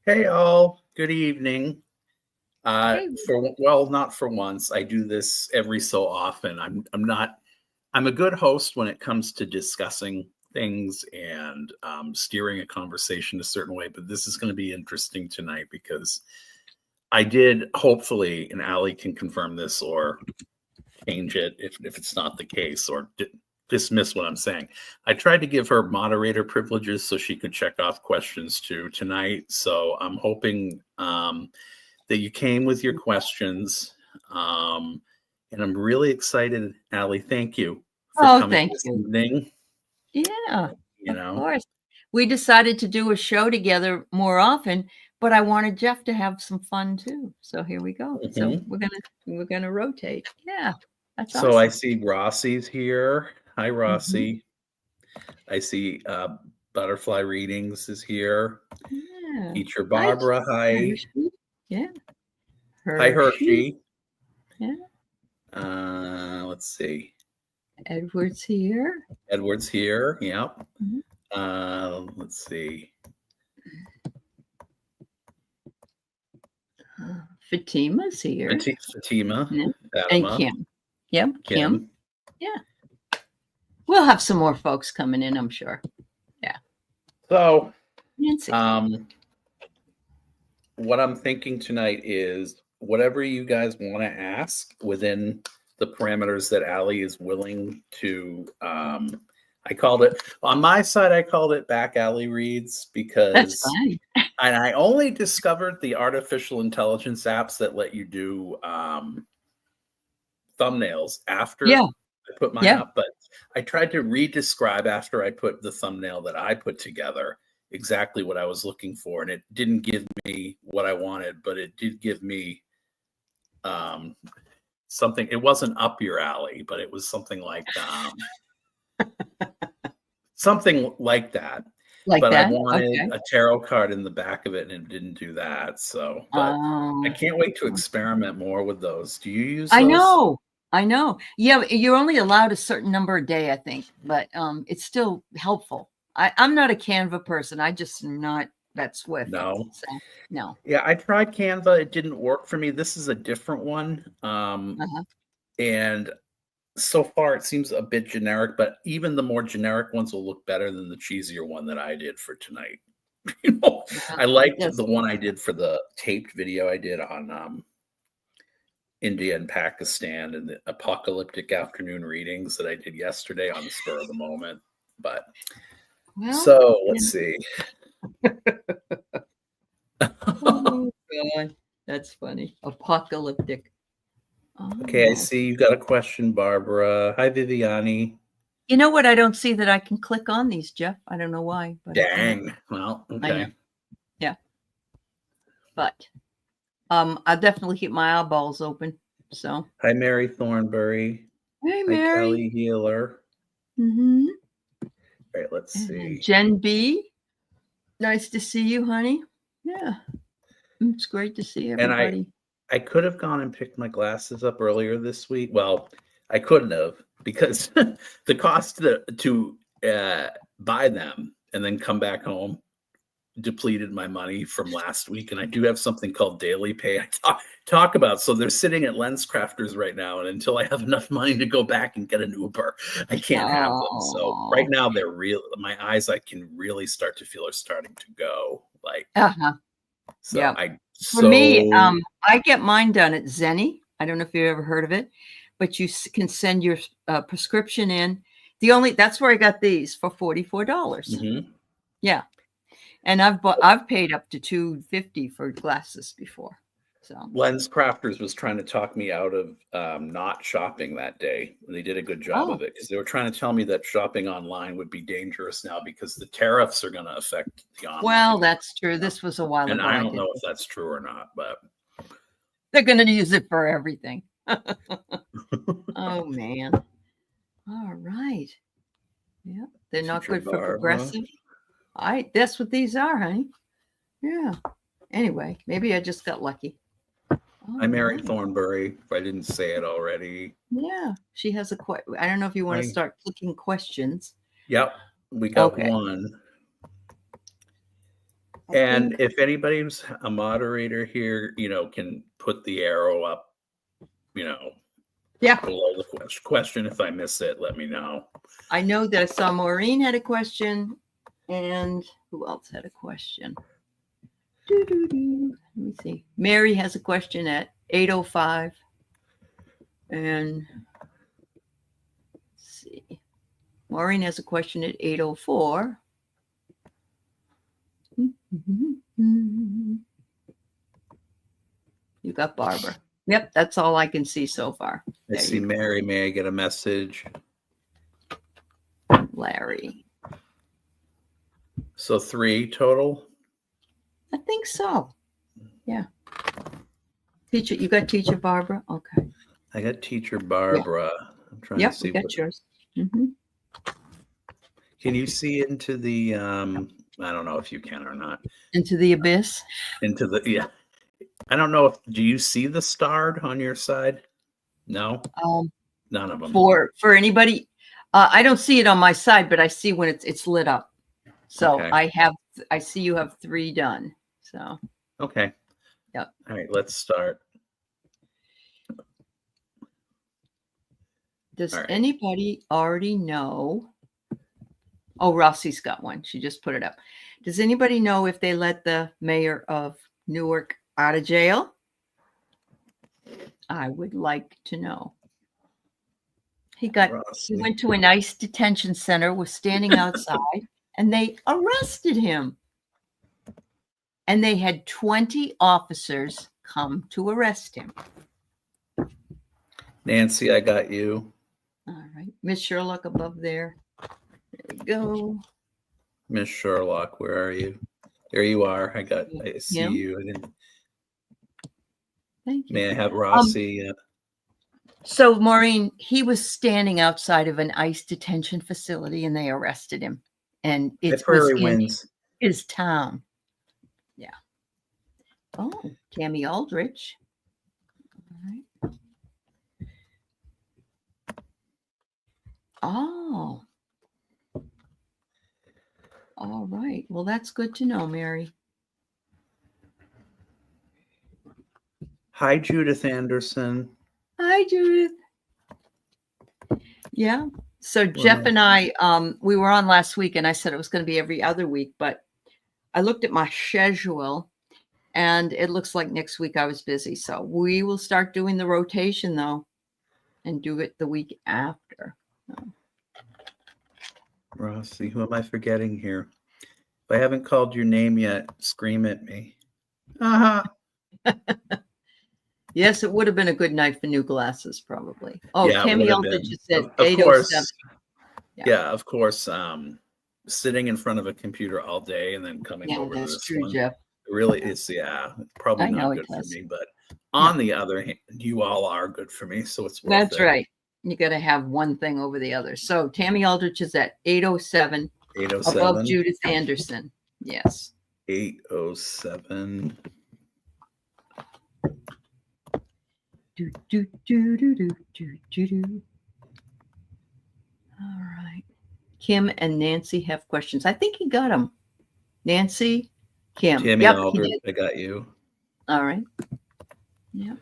Hey all, good evening. Hey. Not for once. I do this every so often. I'm a good host when it comes to discussing things and steering a conversation a certain way, but this is going to be interesting tonight because I did hopefully, and Aley can confirm this or change it if it's not the case, or dismiss what I'm saying. I tried to give her moderator privileges so she could check off questions too tonight. So I'm hoping that you came with your questions. And I'm really excited, Aley. Thank you for coming Thank this you. evening. Yeah, You of know, course. We decided to do a show together more often, but I wanted Jeff to have some fun too. So here we go. So we're gonna rotate. Yeah, that's so I awesome. see Rossi's here. Hi, Rossi. I see Butterfly Readings is here. Yeah. Teacher Barbara, hi. Hershey. Yeah. Hi, Hershey. Yeah. Let's see. Edward's here. Edward's here. Yep. Let's see. Fatima's here. Fatima. Yeah. Fatima. And Kim. Yep, Kim. Yeah. We'll have some more folks coming in, I'm sure. Yeah. So, Nancy. what I'm thinking tonight is whatever you guys want to ask within the parameters that Aley is willing to. I called it on my side. I called it Back Alley Reads because that's fine. And I only discovered the artificial intelligence apps that let you do thumbnails after I put mine up. But I tried to re-describe after I put the thumbnail that I put together exactly what I was looking for. And it didn't give me what I wanted, but it did give me something. It wasn't up your alley, but it was something like something like that. But I wanted a tarot card in the back of it, and it didn't do that. So, but I can't wait to experiment more with those. Do you use those? I know. Yeah, you're only allowed a certain number a day, I think, but it's still helpful. I'm not a Canva person. I just am not that swift. No. So, no. Yeah, I tried Canva. It didn't work for me. This is a different one. And so far it seems a bit generic, but even the more generic ones will look better than the cheesier one that I did for tonight. I liked the one I did for the taped video I did on India and Pakistan and the apocalyptic afternoon readings that I did yesterday on the spur of the moment. But so let's see. Oh God, that's funny. Apocalyptic. Okay, I see you got a question, Barbara. Hi, Viviani. You know what? I don't see that I can click on these, Jeff. I don't know why. But dang. Well, okay. Yeah. But I'll definitely keep my eyeballs open. So. Hi, Mary Thornbury. Hey, Mary. Hi, Kelly Healer. All right, let's see. Jen B. Nice to see you, honey. Yeah. It's great to see everybody. And I could have gone and picked my glasses up earlier this week. Well, I couldn't have because the cost to buy them and then come back home depleted my money from last week. And I do have something called daily pay I talk about. So they're sitting at LensCrafters right now. And until I have enough money to go back and get an Uber, I can't have them. So right now they're real. My eyes, I can really start to feel are starting to go like, so For me, I get mine done at Zenny. I don't know if you've ever heard of it, but you can send your prescription in. That's where I got these for $44. Yeah. And I've paid up to $250 for glasses before. So LensCrafters was trying to talk me out of not shopping that day. And they did a good job of it because they were trying to tell me that shopping online would be dangerous now because the tariffs are going to affect the online. Well, that's true. This was a while ago. And I don't know if that's true or not, but they're going to use it for everything. Oh, man. All right. Yeah. They're not good for progressive. That's what these are, honey. Yeah. Anyway, maybe I just got lucky. I married Thornbury, if I didn't say it already. Yeah. She has I don't know if you want to start clicking questions. Yep. We got one. And if anybody's a moderator here, can put the arrow up, below the question. If I miss it, let me know. I know that I saw Maureen had a question, and who else had a question? Let me see. Mary has a question at 8:05, and let's see. Maureen has a question at 8:04. You got Barbara. Yep, that's all I can see so far. I see Mary. May I get a message? Larry. So 3 total? I think so. Yeah. Teacher, you got teacher Barbara? Okay. I got teacher Barbara. Yeah. I'm trying to see. Yep, got yours. Can you see into the, I don't know if you can or not. Into the abyss? Into the, yeah. I don't know do you see the starred on your side? No? None of them. For anybody, I don't see it on my side, but I see when it's lit up. So okay. I see you have 3 done. So. Okay. Yep. All right, let's start. Does anybody already know? Oh, Rossi's got one. She just put it up. Does anybody know if they let the mayor of Newark out of jail? I would like to know. He went to an ICE detention center, was standing outside, and they arrested him. And they had 20 officers come to arrest him. Nancy, I got you. All right. Miss Sherlock above there. There we go. Miss Sherlock, where are you? There you are. I see you. Thank you. May I have Rossi? So, Maureen, he was standing outside of an ICE detention facility and they arrested him. And it was in his town. Yeah. Oh, Tammy Aldrich. All right. Oh. All right. Well, that's good to know, Mary. Hi, Judith Anderson. Hi, Judith. Yeah. So Jeff and I, we were on last week and I said it was going to be every other week, but I looked at my schedule and it looks like next week I was busy. So we will start doing the rotation though and do it the week after. Rossi, who am I forgetting here? If I haven't called your name yet, scream at me. Yes, it would have been a good night for new glasses, probably. Oh, yeah, Tammy Aldrich just said of 8:07. Course, yeah, of course. Sitting in front of a computer all day and then coming over to this true, one. Jeff. It really is, probably not good for me. But on the other hand, you all are good for me, so it's worth it. That's right. You got to have one thing over the other. So Tammy Aldrich is at 8:07. 8:07. Above Judith Anderson. Yes. 8:07. All right. Kim and Nancy have questions. I think he got them. Nancy, Kim. Tammy Aldrich, I got you. All right. Yeah.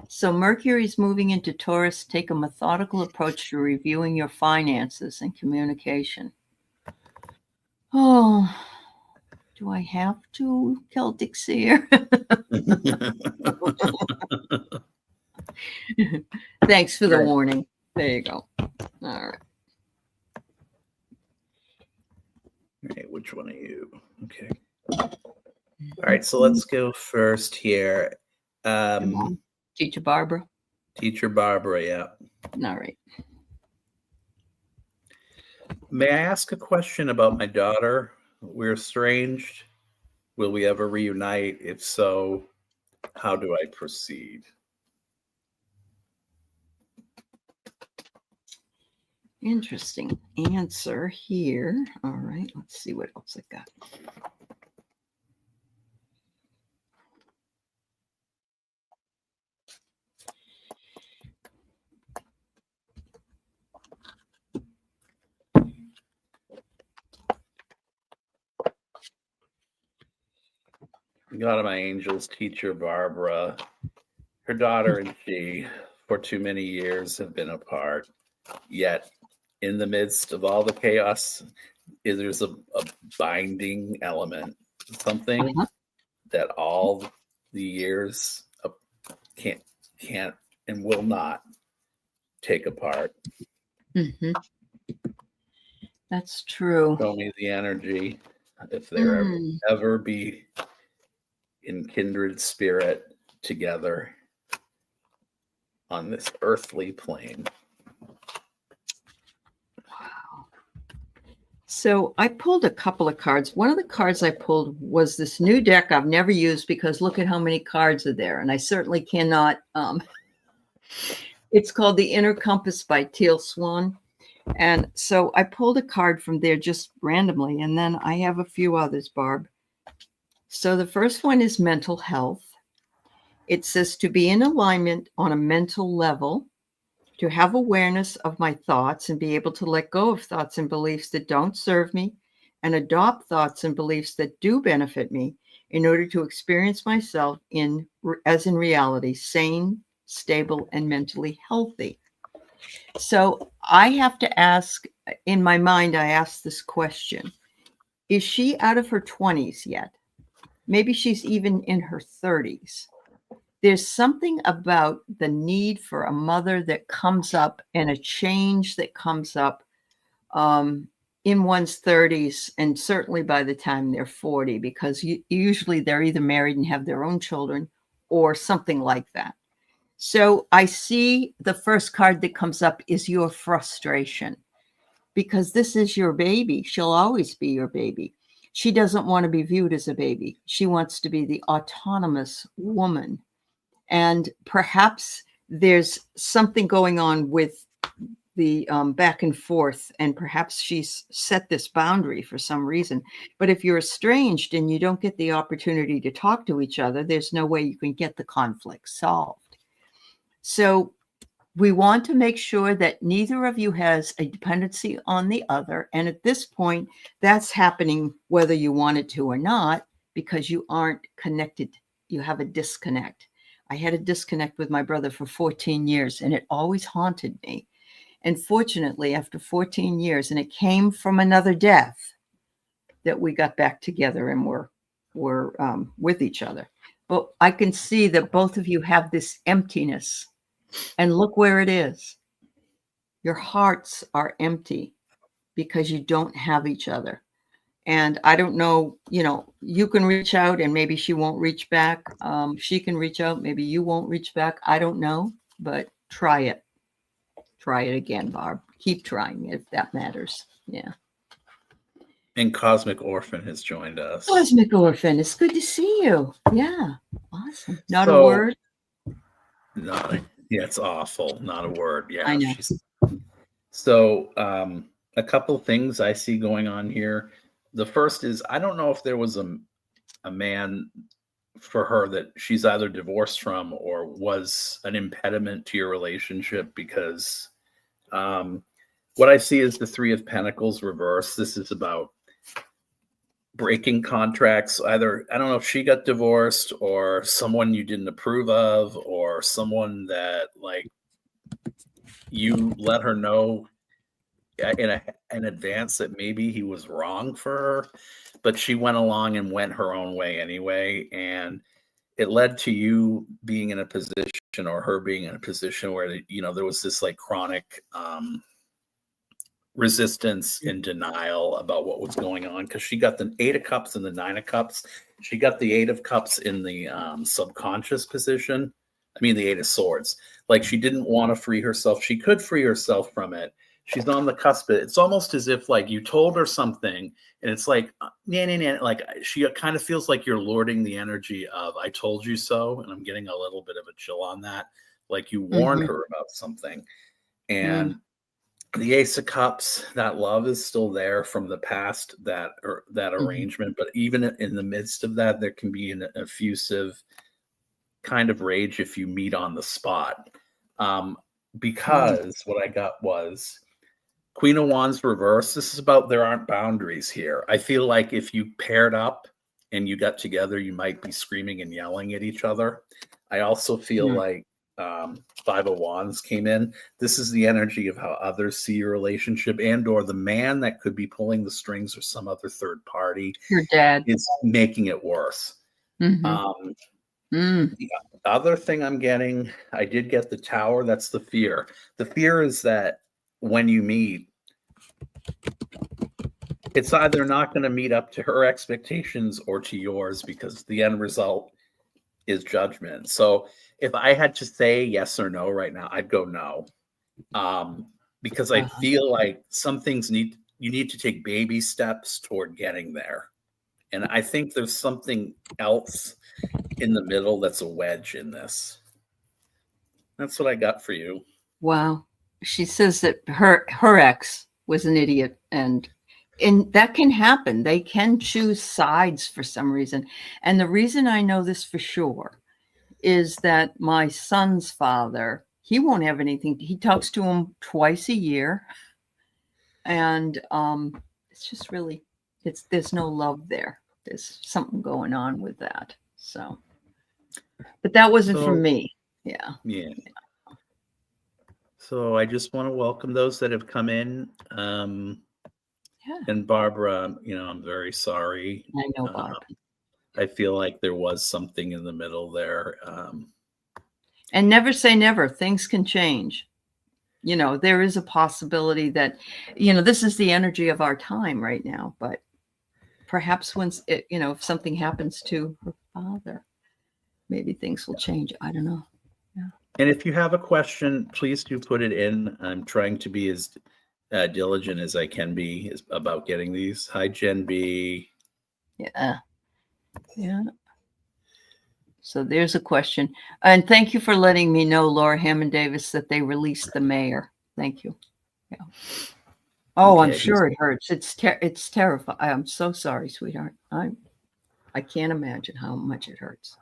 So Mercury's moving into Taurus. Take a methodical approach to reviewing your finances and communication. Oh, do I have to, Celtic Seer? Thanks for the warning. There you go. All right. All right, which one are you? Okay. All right, so let's go first here. Teacher Barbara. Teacher Barbara, yeah. All right. May I ask a question about my daughter? We're estranged. Will we ever reunite? If so, how do I proceed? Interesting answer here. All right, let's see what else I got. God of my angels, teacher Barbara, her daughter and she, for too many years, have been apart. Yet, in the midst of all the chaos, there's a binding element, something that all the years can't and will not take apart. Mm-hmm. That's true. Show me the energy, if there ever be in kindred spirit together on this earthly plane. Wow. So I pulled a couple of cards. One of the cards I pulled was this new deck I've never used because look at how many cards are there. And I certainly cannot. It's called The Inner Compass by Teal Swan. And so I pulled a card from there just randomly. And then I have a few others, Barb. So the first one is mental health. It says to be in alignment on a mental level, to have awareness of my thoughts and be able to let go of thoughts and beliefs that don't serve me and adopt thoughts and beliefs that do benefit me in order to experience myself as in reality, sane, stable, and mentally healthy. So I have to ask, in my mind, I ask this question. Is she out of her 20s yet? Maybe she's even in her 30s. There's something about the need for a mother that comes up and a change that comes up in one's 30s and certainly by the time they're 40, because usually they're either married and have their own children or something like that. So I see the first card that comes up is your frustration, because this is your baby. She'll always be your baby. She doesn't want to be viewed as a baby. She wants to be the autonomous woman. And perhaps there's something going on with the back and forth, and perhaps she's set this boundary for some reason. But if you're estranged and you don't get the opportunity to talk to each other, there's no way you can get the conflict solved. So we want to make sure that neither of you has a dependency on the other. And at this point, that's happening whether you want it to or not, because you aren't connected. You have a disconnect. I had a disconnect with my brother for 14 years, and it always haunted me. And fortunately, after 14 years, and it came from another death, that we got back together and were with each other. But I can see that both of you have this emptiness. And look where it is. Your hearts are empty because you don't have each other. And I don't know, you can reach out and maybe she won't reach back. She can reach out. Maybe you won't reach back. I don't know, but try it. Try it again, Barb. Keep trying it if that matters. Yeah. And Cosmic Orphan has joined us. Cosmic Orphan, it's good to see you. Yeah. Awesome. Not a word? No. Yeah, it's awful. Not a word. Yeah. I know. So a couple things I see going on here. The first is, I don't know if there was a man for her that she's either divorced from or was an impediment to your relationship, because what I see is the Three of Pentacles reversed. This is about breaking contracts. Either, I don't know if she got divorced or someone you didn't approve of, or someone that like you let her know in advance that maybe he was wrong for her, but she went along and went her own way anyway. And it led to you being in a position, or her being in a position where, there was this like chronic resistance and denial about what was going on, because she got the Eight of Cups and the Nine of Cups. She got the Eight of Cups in the subconscious position. I mean, the Eight of Swords. Like, she didn't want to free herself. She could free herself from it. She's on the cusp. It's almost as if like you told her something and it's like, nah. Like, she kind of feels like you're lording the energy of, I told you so. And I'm getting a little bit of a chill on that. Like, you warned her about something. And the Ace of Cups, that love is still there from the past, that arrangement. But even in the midst of that, there can be an effusive kind of rage if you meet on the spot. Because what I got was Queen of Wands reversed. This is about, there aren't boundaries here. I feel like if you paired up and you got together, you might be screaming and yelling at each other. I also feel like Five of Wands came in. This is the energy of how others see your relationship, and or the man that could be pulling the strings or some other third party. Your dad is making it worse. The other thing I'm getting, I did get the Tower. That's the fear. The fear is that when you meet, it's either not going to meet up to her expectations or to yours, because the end result is judgment. So if I had to say yes or no right now, I'd go no. Because I feel like some things you need to take baby steps toward getting there. And I think there's something else in the middle that's a wedge in this. That's what I got for you. Wow. She says that her ex was an idiot, and that can happen. They can choose sides for some reason. And the reason I know this for sure is that my son's father, he won't have anything. He talks to him twice a year. And it's just really, there's no love there. There's something going on with that. So, but that wasn't for me. Yeah. So I just want to welcome those that have come in. And Barbara, I'm very sorry. I know, Barb. I feel like there was something in the middle there. And never say never. Things can change. There is a possibility that, this is the energy of our time right now. But perhaps if something happens to her father, maybe things will change. I don't know. Yeah. And if you have a question, please do put it in. I'm trying to be as diligent as I can be about getting these. Hi, Jen B. Yeah. So there's a question. And thank you for letting me know, Laura Hammond Davis, that they released the mayor. Thank you. Yeah. Oh, okay, I'm sure it hurts. It's terrifying. I'm so sorry, sweetheart. I can't imagine how much it hurts.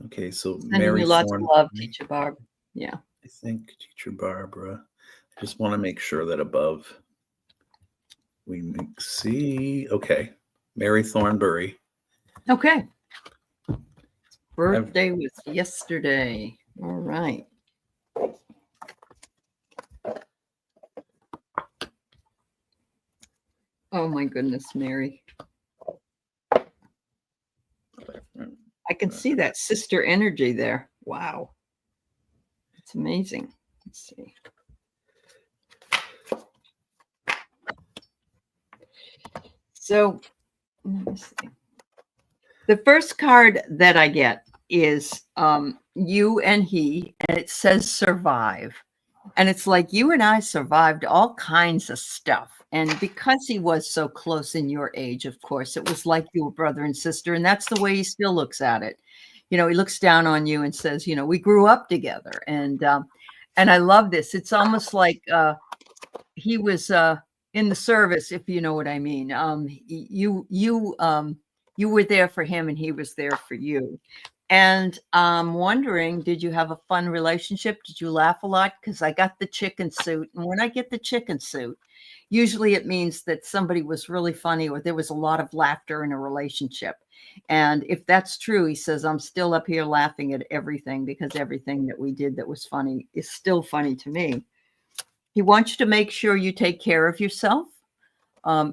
Okay, so sending Mary you lots of love, Teacher Barbara. Yeah. I think Teacher Barbara. I just want to make sure that above we see. Okay, Mary Thornbury. Okay. Birthday was yesterday. All right. Oh my goodness, Mary. I can see that sister energy there. Wow. It's amazing. Let's see. So, let me see. The first card that I get is you and he, and it says survive. And it's like you and I survived all kinds of stuff. And because he was so close in your age, of course, it was like you were brother and sister. And that's the way he still looks at it. He looks down on you and says, we grew up together. And I love this. It's almost like he was in the service, if you know what I mean. You were there for him and he was there for you. And I'm wondering, did you have a fun relationship? Did you laugh a lot? Because I got the chicken suit. And when I get the chicken suit, usually it means that somebody was really funny or there was a lot of laughter in a relationship. And if that's true, he says, I'm still up here laughing at everything because everything that we did that was funny is still funny to me. He wants you to make sure you take care of yourself.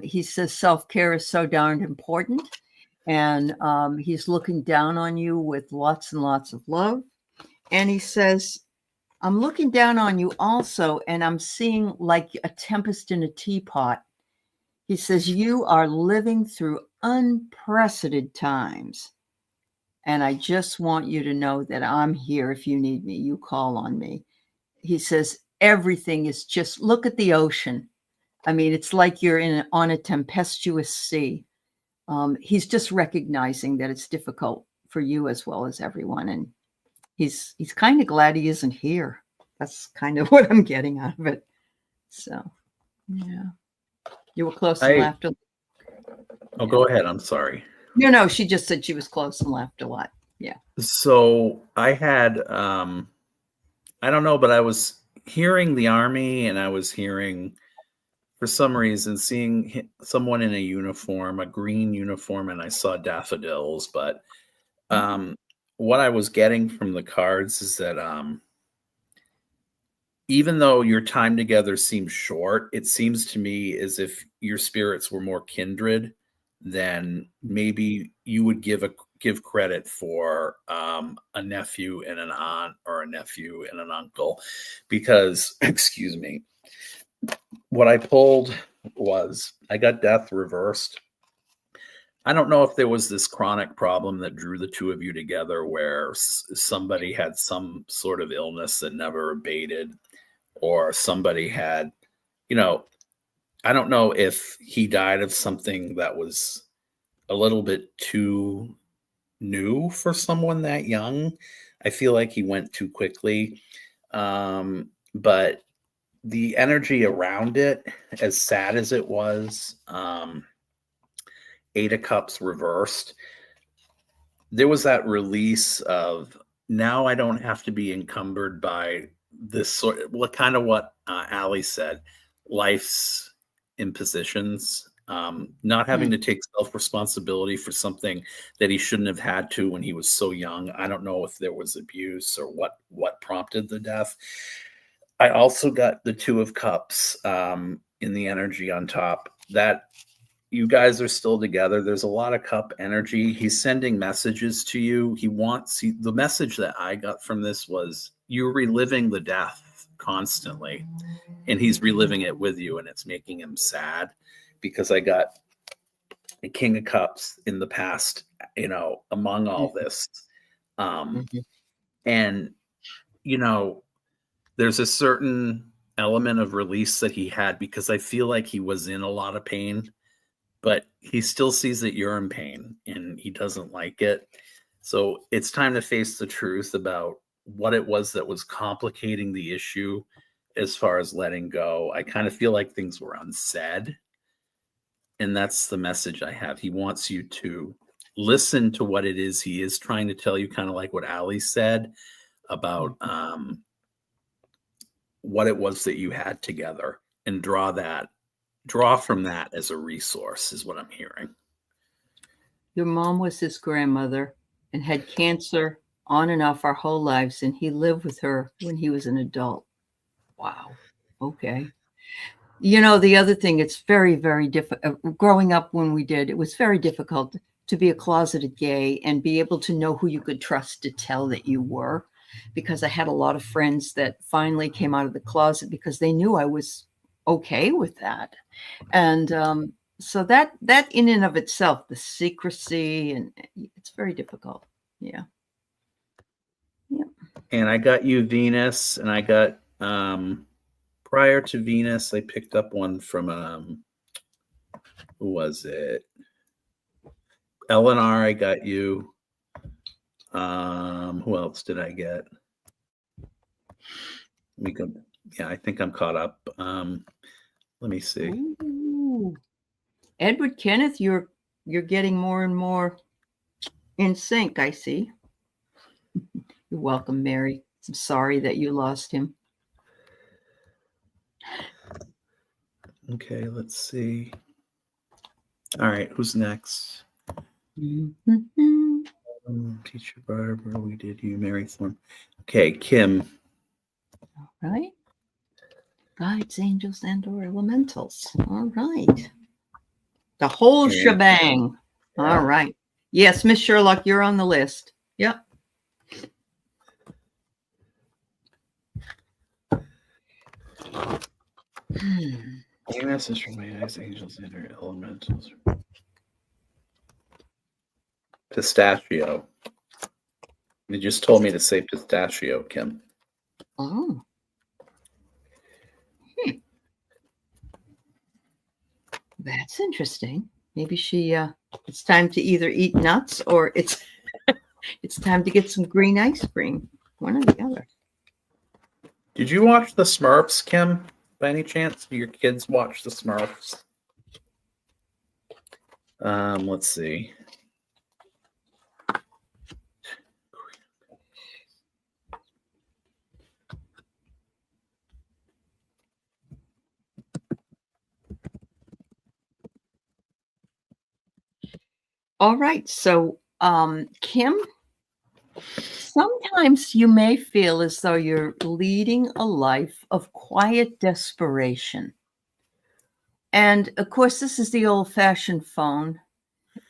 He says self-care is so darned important. And he's looking down on you with lots and lots of love. And he says, I'm looking down on you also, and I'm seeing like a tempest in a teapot. He says, you are living through unprecedented times. And I just want you to know that I'm here if you need me. You call on me. He says, everything is just, look at the ocean. I mean, it's like you're on a tempestuous sea. He's just recognizing that it's difficult for you as well as everyone. And he's kind of glad he isn't here. That's kind of what I'm getting out of it. So, yeah. You were close and laughed a lot. Oh, go ahead. I'm sorry. No, she just said she was close and laughed a lot. Yeah. So I had, I don't know, but I was hearing the army and I was hearing for some reason, seeing someone in a uniform, a green uniform, and I saw daffodils. But what I was getting from the cards is that even though your time together seems short, it seems to me as if your spirits were more kindred than maybe you would give credit for a nephew and an aunt, or a nephew and an uncle, because excuse me, what I pulled was I got death reversed. I don't know if there was this chronic problem that drew the two of you together, where somebody had some sort of illness that never abated, or somebody had, I don't know if he died of something that was a little bit too new for someone that young. I feel like he went too quickly. But the energy around it, as sad as it was, Eight of Cups reversed, there was that release of, now I don't have to be encumbered by this sort of, what Aley said, life's impositions, not having to take self-responsibility for something that he shouldn't have had to when he was so young. I don't know if there was abuse or what prompted the death. I also got the Two of Cups in the energy on top, that you guys are still together. There's a lot of cup energy. He's sending messages to you. The message that I got from this was, you're reliving the death constantly, and he's reliving it with you, and it's making him sad, because I got the King of Cups in the past, among all this. And, there's a certain element of release that he had, because I feel like he was in a lot of pain, but he still sees that you're in pain and he doesn't like it. So it's time to face the truth about what it was that was complicating the issue as far as letting go. I kind of feel like things were unsaid. And that's the message I have. He wants you to listen to what it is he is trying to tell you, kind of like what Aley said about what it was that you had together, and draw from that as a resource, is what I'm hearing. Your mom was his grandmother and had cancer on and off our whole lives, and he lived with her when he was an adult. Wow. Okay. The other thing, it's very, very difficult. Growing up when we did, it was very difficult to be a closeted gay and be able to know who you could trust to tell that you were, because I had a lot of friends that finally came out of the closet because they knew I was okay with that. And so that in and of itself, the secrecy, and it's very difficult. Yeah. And I got you Venus, and I got prior to Venus, I picked up one from who was it? Eleanor, I got you. Who else did I get? I think I'm caught up. Let me see. Ooh. Edward Kenneth, you're getting more and more in sync, I see. You're welcome, Mary. I'm sorry that you lost him. Okay, let's see. All right, who's next? Teacher Barbara, we did you, Mary Thorne. Okay, Kim. All right. Guides, angels, and/or elementals. All right. The whole shebang. All right. Yes, Miss Sherlock, you're on the list. Yep. Message from my eyes, angels, and elementals. Pistachio. You just told me to say pistachio, Kim. Oh. That's interesting. Maybe it's time to either eat nuts, or it's time to get some green ice cream. One or the other. Did you watch the Smurfs, Kim, by any chance? Do your kids watch the Smurfs? Let's see. All right. So, Kim, sometimes you may feel as though you're leading a life of quiet desperation. And of course, this is the old-fashioned phone.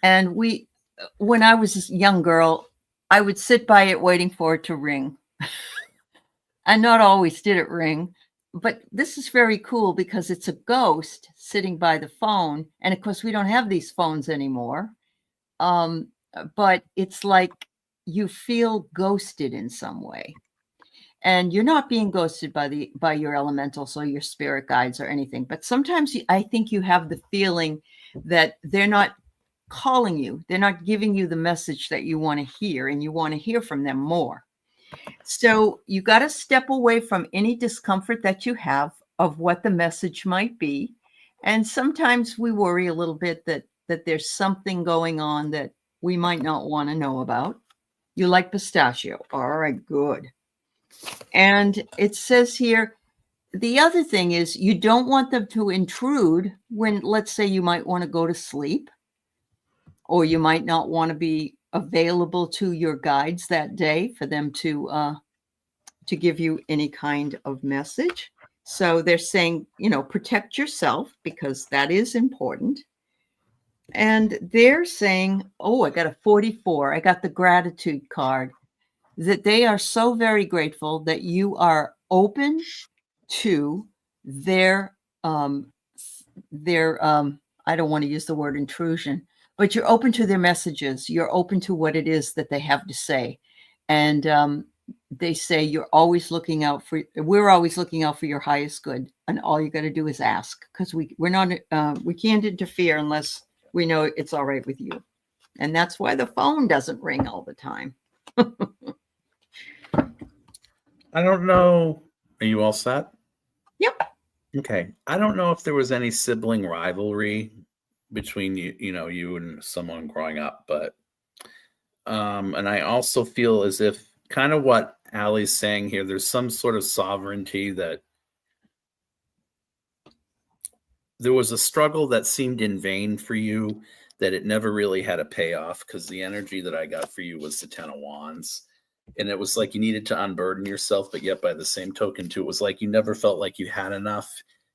And when I was a young girl, I would sit by it waiting for it to ring. And not always did it ring. But this is very cool because it's a ghost sitting by the phone. And of course, we don't have these phones anymore. But it's like you feel ghosted in some way. And you're not being ghosted by your elementals or your spirit guides or anything. But sometimes I think you have the feeling that they're not calling you. They're not giving you the message that you want to hear, and you want to hear from them more. So you got to step away from any discomfort that you have of what the message might be. And sometimes we worry a little bit that there's something going on that we might not want to know about. You like pistachio. All right, good. And it says here, the other thing is you don't want them to intrude when, let's say, you might want to go to sleep, or you might not want to be available to your guides that day for them to give you any kind of message. So they're saying, protect yourself because that is important. And they're saying, oh, I got a 44. I got the gratitude card, that they are so very grateful that you are open to their I don't want to use the word intrusion, but you're open to their messages. You're open to what it is that they have to say. And they say we're always looking out for your highest good. And all you got to do is ask, because we can't interfere unless we know it's all right with you. And that's why the phone doesn't ring all the time. I don't know. Are you all set? Yep. Okay. I don't know if there was any sibling rivalry between you and someone growing up, but and I also feel as if kind of what Aley's saying here, there's some sort of sovereignty, that there was a struggle that seemed in vain for you, that it never really had a payoff, because the energy that I got for you was the 10 of Wands. And it was like you needed to unburden yourself, but yet by the same token too, it was like you never felt like you had enough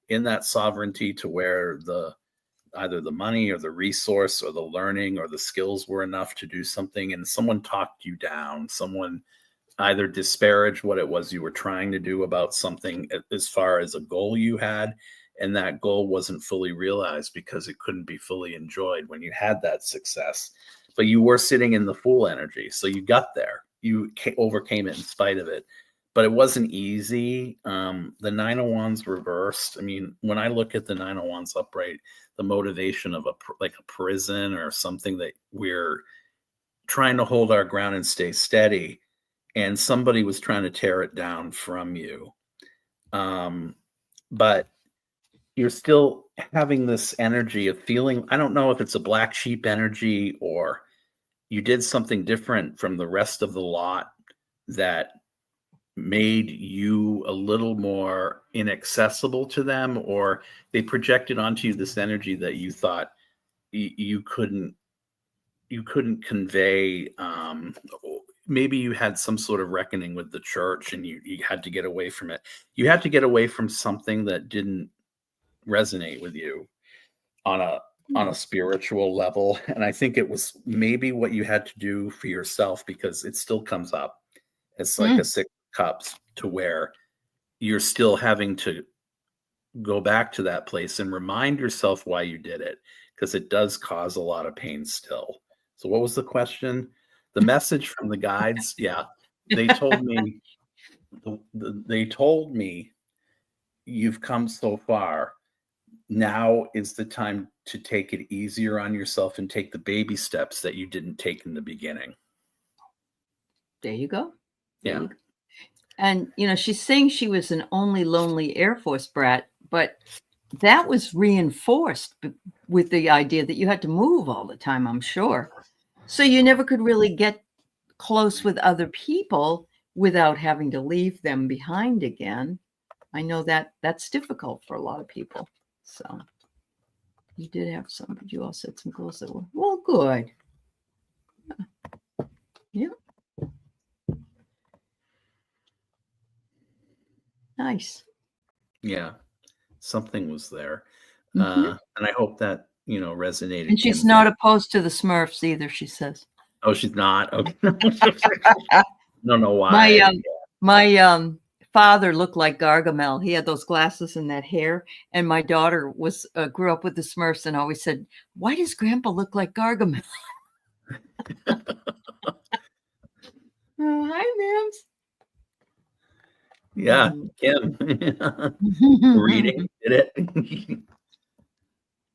in that sovereignty to where either the money or the resource or the learning or the skills were enough to do something, and someone talked you down. Someone either disparaged what it was you were trying to do about something as far as a goal you had, and that goal wasn't fully realized because it couldn't be fully enjoyed when you had that success. But you were sitting in the Fool energy, so you got there. You overcame it in spite of it, but it wasn't easy. The 9 of Wands reversed. I mean, when I look at the 9 of Wands upright, the motivation of a prison or something that we're trying to hold our ground and stay steady, and somebody was trying to tear it down from you. But you're still having this energy of feeling, I don't know if it's a black sheep energy or you did something different from the rest of the lot that made you a little more inaccessible to them, or they projected onto you this energy that you thought you couldn't convey. Maybe you had some sort of reckoning with the church and you had to get away from it. You had to get away from something that didn't resonate with you on a spiritual level. And I think it was maybe what you had to do for yourself, because it still comes up. It's like a 6 of Cups, to where you're still having to go back to that place and remind yourself why you did it, because it does cause a lot of pain still. So what was the question? The message from the guides? Yeah. They told me, they told me, you've come so far. Now is the time to take it easier on yourself and take the baby steps that you didn't take in the beginning. There you go. Yeah. And, she's saying she was an only lonely Air Force brat, but that was reinforced with the idea that you had to move all the time, I'm sure. So you never could really get close with other people without having to leave them behind again. I know that that's difficult for a lot of people. So you did have some, but you also had some goals that were, well, good. Yeah. Nice. Yeah. Something was there. Mhm. And I hope that, resonated. And she's Kim's not opposed to the Smurfs either, she says. Oh, she's not? Okay. Don't know My why. my father looked like Gargamel. He had those glasses and that hair, and my daughter was grew up with the Smurfs and always said, "Why does Grandpa look like Gargamel?" Hi, Mams. Yeah, Kim. Reading, did it?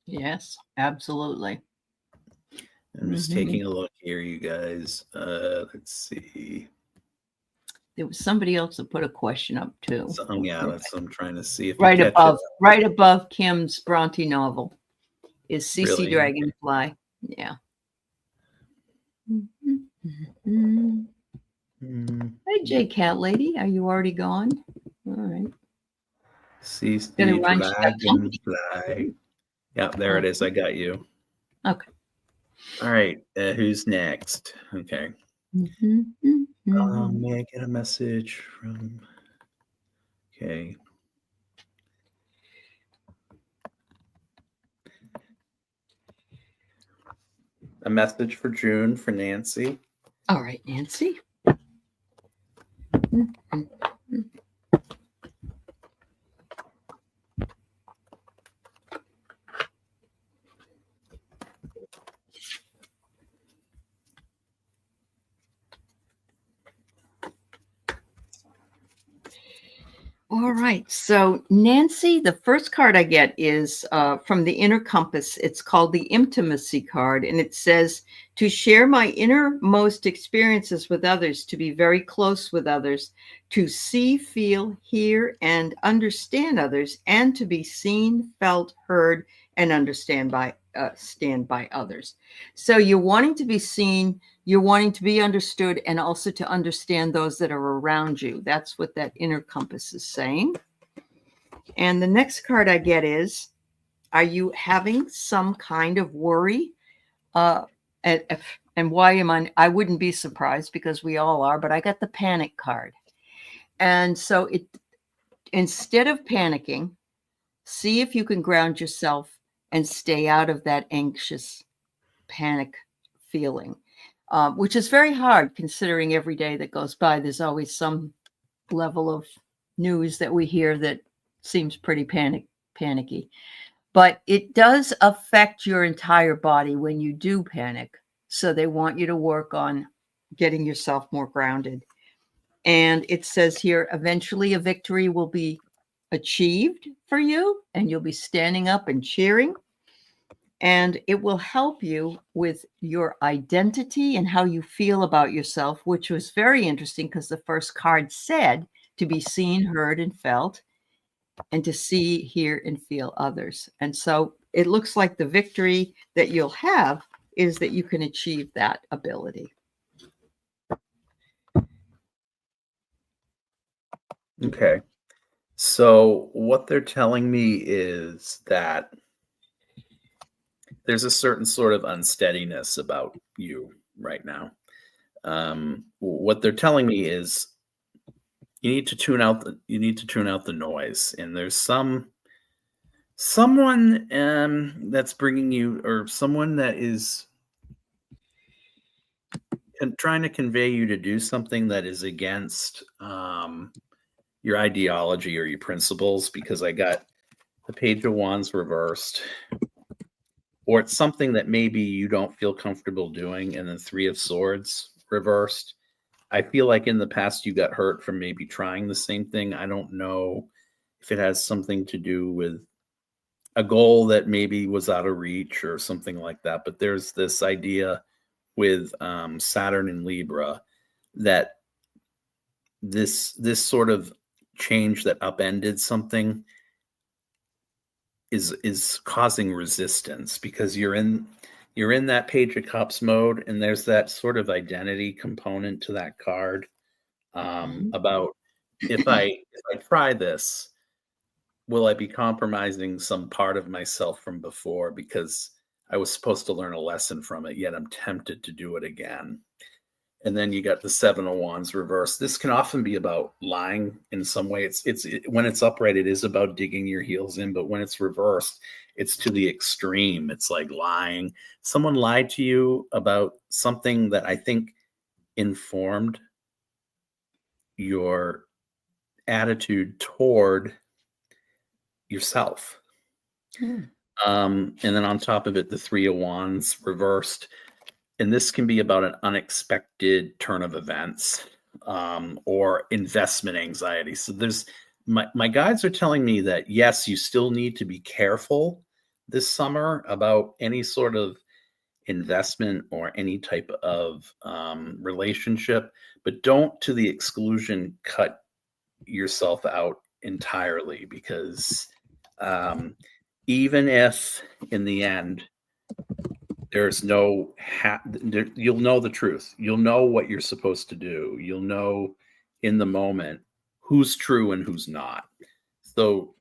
Yes, absolutely. I'm just taking a look here, you guys. Let's see. There was somebody else that put a question up too. Yeah, that's what I'm trying to see if right above Kim's Bronte novel is CC Really? Dragonfly. Yeah. Hi, J Cat Lady. Are you already gone? All right. CC Gonna run Dragonfly. Yeah, there it is. I got you. Okay. All right. Who's next? Okay. May I get a message from? Okay. A message for June for Nancy. All right, Nancy. All right. So, Nancy, the first card I get is from the Inner Compass. It's called the Intimacy card. And it says, to share my innermost experiences with others, to be very close with others, to see, feel, hear, and understand others, and to be seen, felt, heard, and stand by others. So, you're wanting to be seen, you're wanting to be understood, and also to understand those that are around you. That's what that inner compass is saying. And the next card I get is, are you having some kind of worry? And why am I wouldn't be surprised because we all are, but I got the panic card. And so instead of panicking, see if you can ground yourself and stay out of that anxious panic feeling. Which is very hard considering every day that goes by, there's always some level of news that we hear that seems pretty panicky. But it does affect your entire body when you do panic. So they want you to work on getting yourself more grounded. And it says here, eventually a victory will be achieved for you, and you'll be standing up and cheering. And it will help you with your identity and how you feel about yourself, which was very interesting because the first card said to be seen, heard, and felt, and to see, hear, and feel others. And so it looks like the victory that you'll have is that you can achieve that ability. Okay. So what they're telling me is that there's a certain sort of unsteadiness about you right now. What they're telling me is you need to tune out the noise, and there's someone that's bringing you, or someone that is trying to convey you to do something that is against your ideology or your principles, because I got the Page of Wands reversed, or it's something that maybe you don't feel comfortable doing, and then Three of Swords reversed. I feel like in the past you got hurt from maybe trying the same thing. I don't know if it has something to do with a goal that maybe was out of reach or something like that. But there's this idea with Saturn and Libra that this sort of change that upended something is causing resistance, because you're in that Page of Cups mode, and there's that sort of identity component to that card about if I try this, will I be compromising some part of myself from before because I was supposed to learn a lesson from it, yet I'm tempted to do it again. And then you got the 7 of Wands reversed. This can often be about lying in some way. When it's upright, it is about digging your heels in, but when it's reversed, it's to the extreme. It's like lying. Someone lied to you about something that I think informed your attitude toward yourself. And then on top of it, the 3 of Wands reversed. And this can be about an unexpected turn of events, or investment anxiety. So my guides are telling me that, yes, you still need to be careful this summer about any sort of investment or any type of relationship, but don't to the exclusion cut yourself out entirely, because even if in the end there's no you'll know the truth. You'll know what you're supposed to do. You'll know in the moment who's true and who's not. So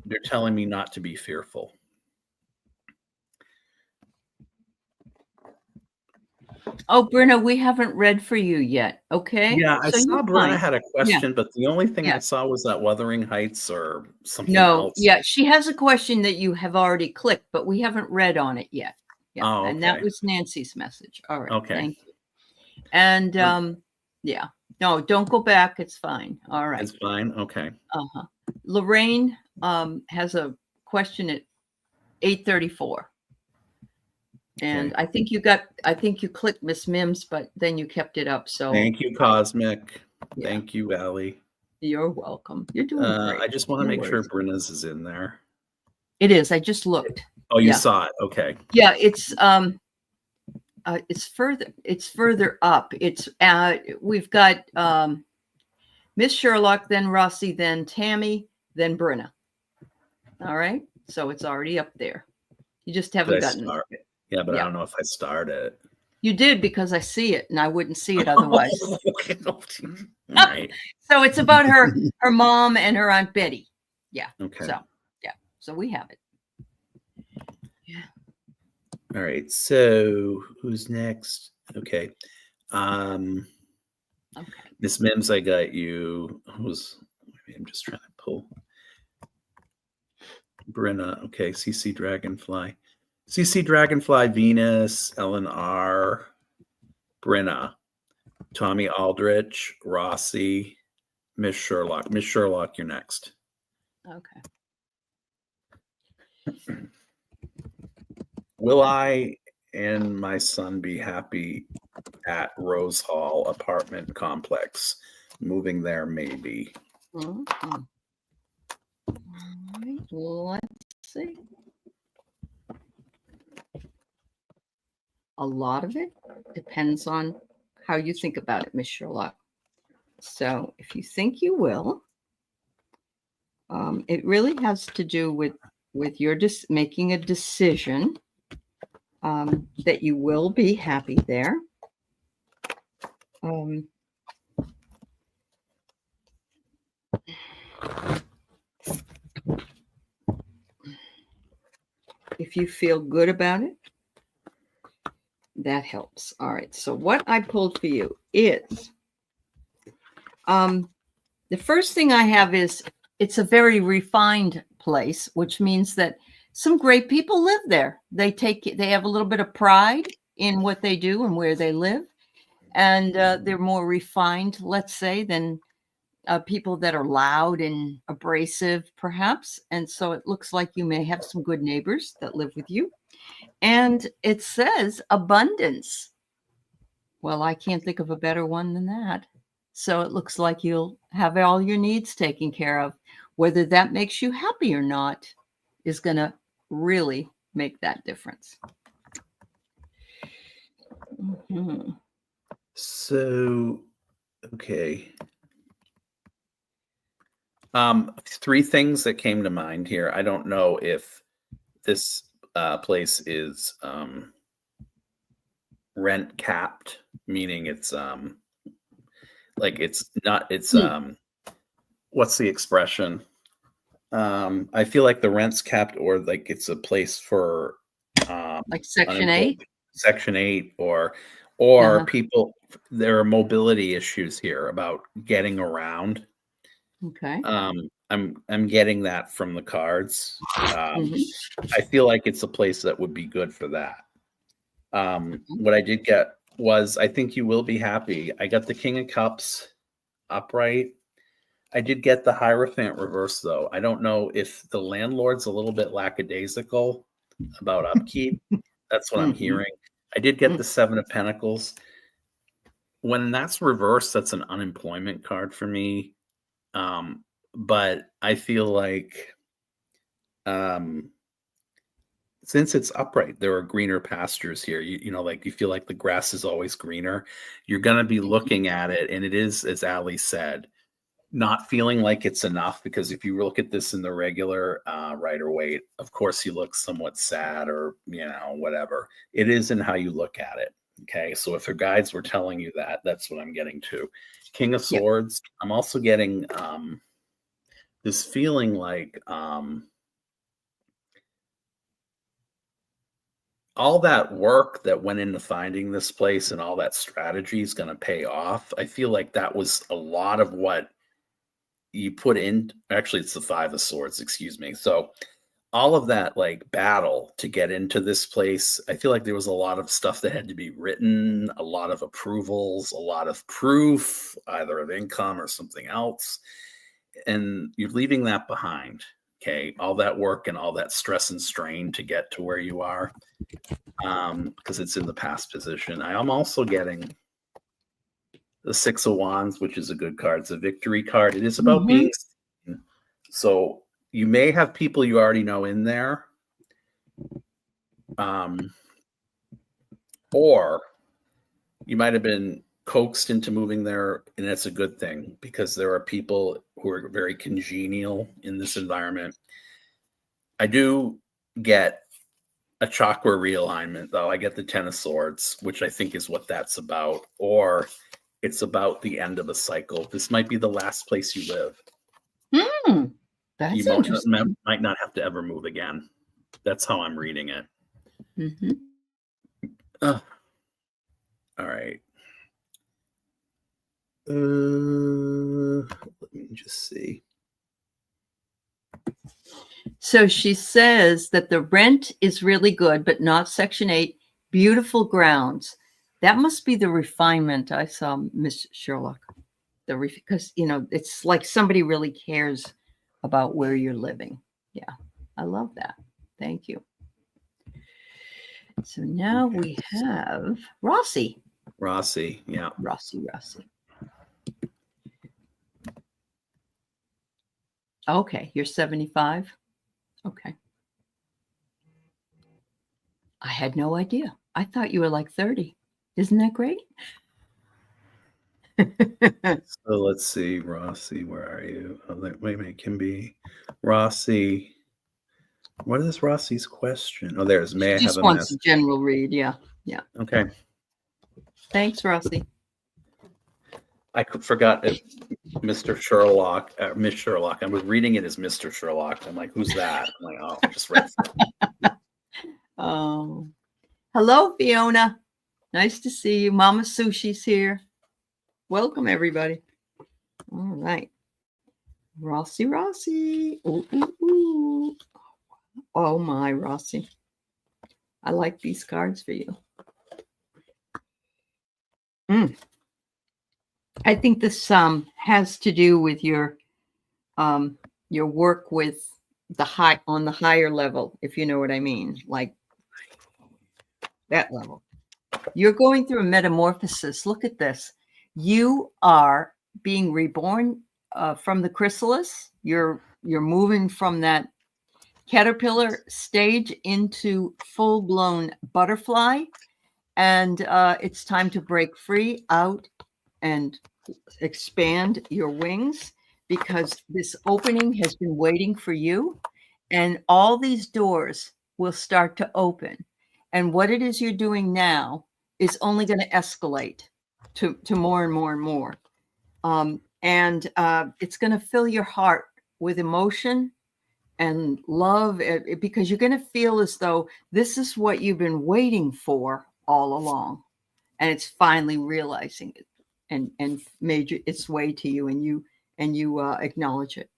they're telling me not to be fearful. Oh, Brenna, we haven't read for you yet. Okay. Yeah, I saw Brenna had a question, but the only thing I saw was that Wuthering Heights or something else. Yeah, she has a question that you have already clicked, but we haven't read on it yet. Yeah, okay. And that was Nancy's message. All right. Okay. Thank you. And yeah, no, don't go back. It's fine. All right. It's fine. Okay. Lorraine has a question at 8:34. And I think you clicked Miss Mims, but then you kept it up. So thank you, Cosmic. Yeah. Thank you, Aley. You're welcome. You're doing great. I just want to make sure Brenna's is in there. It is. I just looked. Oh, you saw it. Okay. Yeah, it's further up. It's we've got Miss Sherlock, then Rossi, then Tammy, then Brenna. All right. So it's already up there. You just haven't gotten it. Yeah, but I don't know if I started. You did, because I see it, and I wouldn't see it otherwise. Okay. Right. So it's about her mom and her Aunt Betty. Yeah. Okay. So we have it. Yeah. All right. So who's next? Okay. Miss Mims, I got you. I'm just trying to pull Brenna. Okay. CC Dragonfly. CC Dragonfly, Venus, Ellen R, Brenna, Tommy Aldrich, Rossi, Miss Sherlock. Miss Sherlock, you're next. Okay. Will I and my son be happy at Rose Hall apartment complex? Moving there, maybe. All right. Let's see. A lot of it depends on how you think about it, Miss Sherlock. So if you think you will, it really has to do with your making a decision that you will be happy there. If you feel good about it, that helps. All right. So what I pulled for you is the first thing I have is it's a very refined place, which means that some great people live there. They have a little bit of pride in what they do and where they live. And they're more refined, let's say, than people that are loud and abrasive, perhaps. And so it looks like you may have some good neighbors that live with you. And it says abundance. Well, I can't think of a better one than that. So it looks like you'll have all your needs taken care of. Whether that makes you happy or not is going to really make that difference. Mm-hmm. So, okay. 3 things that came to mind here. I don't know if this place is rent capped, meaning it's what's the expression? I feel like the rent's capped, or like it's a place for like Section 8. Section 8, or or there are mobility issues here about getting around. Okay. I'm getting that from the cards. I feel like it's a place that would be good for that. What I did get was, I think you will be happy. I got the King of Cups upright. I did get the Hierophant reverse, though. I don't know if the landlord's a little bit lackadaisical about upkeep. That's what I'm hearing. I did get the Seven of Pentacles. When that's reversed, that's an unemployment card for me. But I feel like since it's upright, there are greener pastures here. You know, like you feel like the grass is always greener. You're going to be looking at it, and it is, as Aley said, not feeling like it's enough, because if you look at this in the regular Rider-Waite, of course you look somewhat sad, or, you know, whatever. It is in how you look at it. Okay, so if your guides were telling you that, that's what I'm getting to. King of Swords. Yep. I'm also getting this feeling like all that work that went into finding this place and all that strategy is going to pay off. I feel like that was a lot of what you put in. Actually, it's the Five of Swords, excuse me. So all of that like battle to get into this place, I feel like there was a lot of stuff that had to be written, a lot of approvals, a lot of proof, either of income or something else. And you're leaving that behind. Okay. All that work and all that stress and strain to get to where you are, because it's in the past position. I am also getting the Six of Wands, which is a good card. It's a victory card. It is about being seen. So you may have people you already know in there. Or you might have been coaxed into moving there, and it's a good thing, because there are people who are very congenial in this environment. I do get a chakra realignment, though. I get the Ten of Swords, which I think is what that's about. Or it's about the end of a cycle. This might be the last place you live. That's you interesting. might not have to ever move again. That's how I'm reading it. All right. Let me just see. So she says that the rent is really good, but not Section 8. Beautiful grounds. That must be the refinement I saw, Miss Sherlock. Because, you know, it's like somebody really cares about where you're living. Yeah, I love that. Thank you. So now we have Rossi. Yeah. Rossi. Okay, you're 75. Okay. I had no idea. I thought you were like 30. Isn't that great? So let's see, Rossi, where are you? Oh, wait a minute, can be Rossi. What is Rossi's question? Oh, there's, may I have a message? Just wants a general read, yeah. Okay. Thanks, Rossi. I forgot it, Mr. Sherlock, Miss Sherlock. I was reading it as Mr. Sherlock. I'm like, who's that? I'm like, oh, I just read that. Oh, hello, Fiona. Nice to see you. Mama Sushi's here. Welcome, everybody. All right. Rossi. Ooh. Oh, my, Rossi. I like these cards for you. I think this has to do with your work with on the higher level, if you know what I mean, like that level. You're going through a metamorphosis. Look at this. You are being reborn from the chrysalis. You're moving from that caterpillar stage into full-blown butterfly, and it's time to break free out and expand your wings, because this opening has been waiting for you, and all these doors will start to open. And what it is you're doing now is only going to escalate to more and more and more. And it's going to fill your heart with emotion and love, because you're going to feel as though this is what you've been waiting for all along. and it's finally realizing it and made its way to you, and you acknowledge it.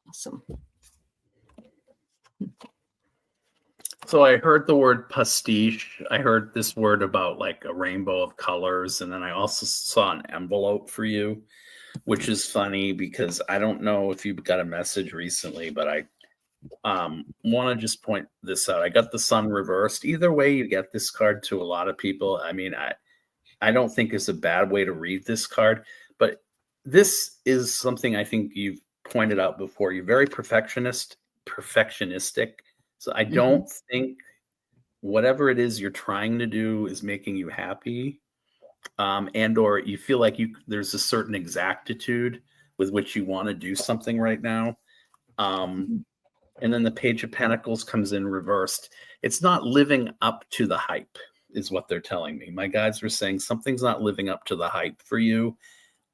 Awesome. So I heard the word pastiche. I heard this word about like a rainbow of colors. And then I also saw an envelope for you, which is funny because I don't know if you got a message recently, but I want to just point this out. I got the sun reversed. Either way, you get this card to a lot of people. I mean, I don't think it's a bad way to read this card, but this is something I think you've pointed out before. You're very perfectionistic. So I don't think whatever it is you're trying to do is making you happy, and or you feel like there's a certain exactitude with which you want to do something right now. And then the Page of Pentacles comes in reversed. It's not living up to the hype, is what they're telling me. My guides were saying something's not living up to the hype for you.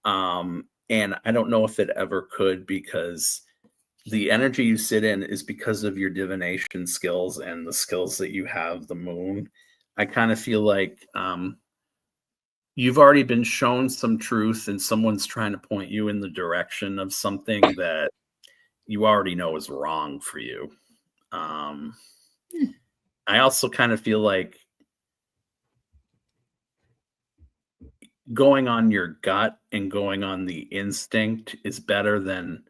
And I don't know if it ever could, because the energy you sit in is because of your divination skills and the skills that you have, the moon. I kind of feel like you've already been shown some truth and someone's trying to point you in the direction of something that you already know is wrong for you. I also kind of feel like going on your gut and going on the instinct is better than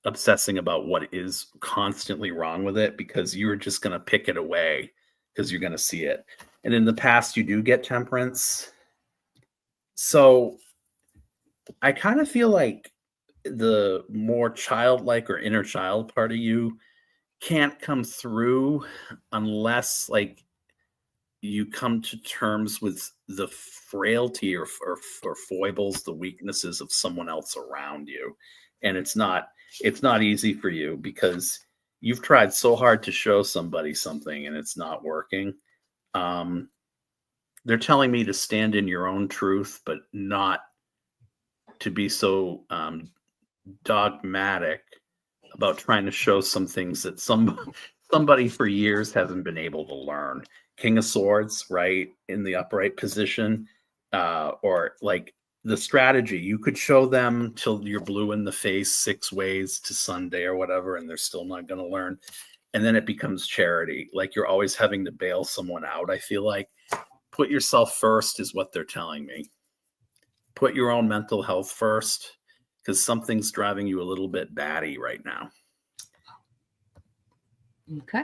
obsessing about what is constantly wrong with it, because you're just going to pick it away because you're going to see it. And in the past, you do get temperance. So I kind of feel like the more childlike or inner child part of you can't come through unless like you come to terms with the frailty or foibles, the weaknesses of someone else around you. And it's not easy for you because you've tried so hard to show somebody something and it's not working. They're telling me to stand in your own truth, but not to be so dogmatic about trying to show some things that somebody for years hasn't been able to learn. King of Swords, right, in the upright position, or like the strategy. You could show them till you're blue in the face 6 ways to Sunday or whatever, and they're still not going to learn. And then it becomes charity. Like you're always having to bail someone out. I feel like put yourself first is what they're telling me. Put your own mental health first, because something's driving you a little bit batty right now. Okay.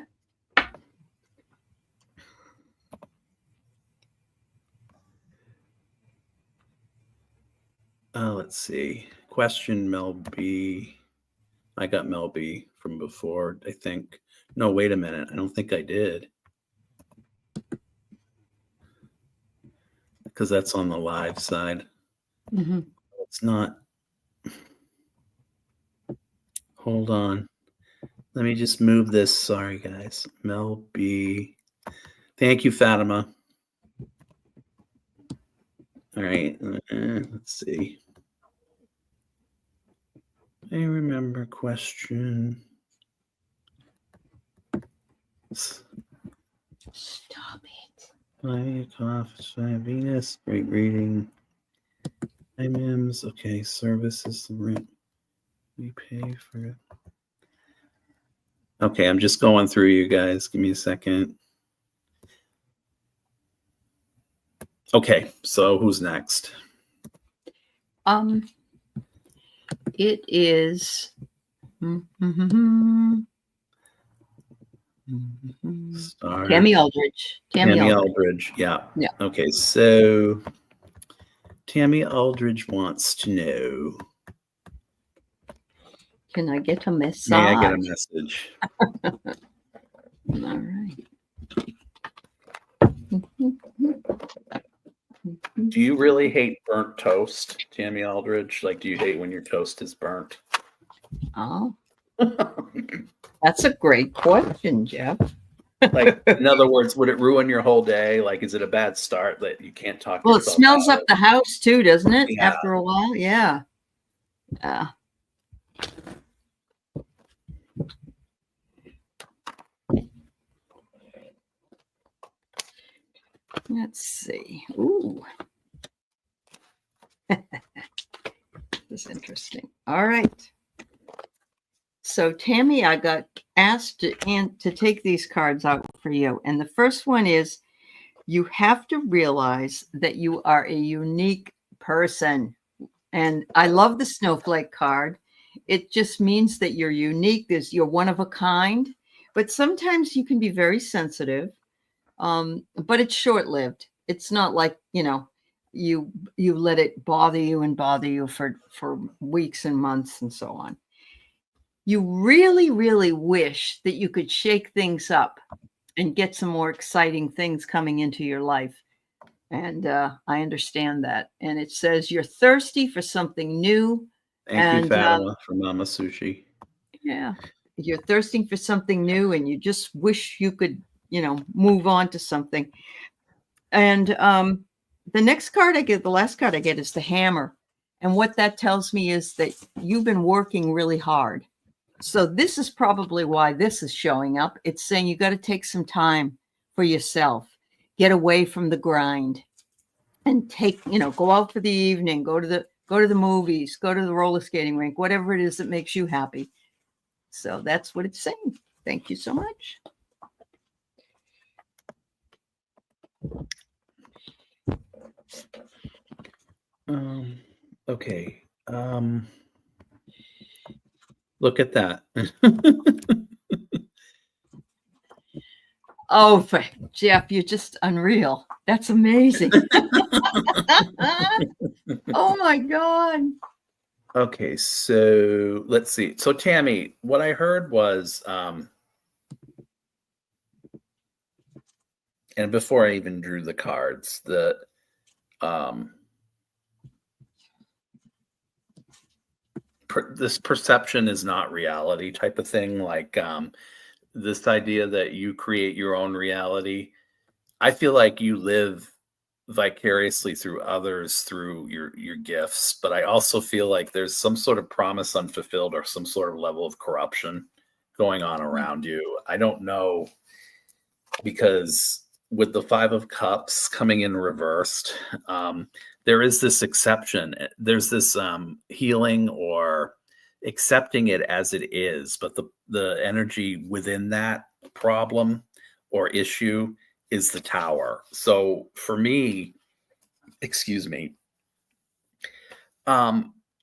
Let's see. Question Mel B. I got Mel B from before, I think. No, wait a minute. I don't think I did. Because that's on the live side. It's not. Hold on. Let me just move this. Sorry, guys. Mel B. Thank you, Fatima. All right. Let's see. I remember question. Stop it. Hi, Office Venus. Great reading. Hi, Mims. Okay, services. Rent. We pay for it. Okay, I'm just going through you guys. Give me a second. Okay, so who's next? It is Tammy Aldridge. Tammy Aldridge. Yeah. Okay, so Tammy Aldridge wants to know. Can I get a message? May I get a message? All right. Do you really hate burnt toast, Tammy Aldridge? Like, do you hate when your toast is burnt? Oh, that's a great question, Jeff. Like, in other words, would it ruin your whole day? Like, is it a bad start that you can't talk? Well, it smells up the house too, doesn't it? Yeah. After a while, yeah. Let's see. Ooh. This is interesting. All right. So, Tammy, I got asked to take these cards out for you. And the first one is, you have to realize that you are a unique person. And I love the snowflake card. It just means that you're unique. You're one of a kind. But sometimes you can be very sensitive. But it's short-lived. It's not like, you let it bother you for weeks and months and so on. You really, really wish that you could shake things up and get some more exciting things coming into your life. And I understand that. And it says you're thirsty for something new. Thank you, Fatima, for Mama Sushi. Yeah. You're thirsting for something new and you just wish you could, move on to something. And the next card I get, the last card I get is the Hammer. And what that tells me is that you've been working really hard. So this is probably why this is showing up. It's saying you got to take some time for yourself, get away from the grind, and go out for the evening, go to the movies, go to the roller skating rink, whatever it is that makes you happy. So that's what it's saying. Thank you so much. Okay. Look at that. Oh, Jeff, you're just unreal. That's amazing. Oh my God. Okay, so let's see. So Tammy, what I heard was, and before I even drew the cards, this perception is not reality type of thing. Like this idea that you create your own reality. I feel like you live vicariously through others through your gifts, but I also feel like there's some sort of promise unfulfilled or some sort of level of corruption going on around you. I don't know, because with the 5 of Cups coming in reversed, there is this exception. There's this healing or accepting it as it is, but the energy within that problem or issue is the Tower. So for me, excuse me,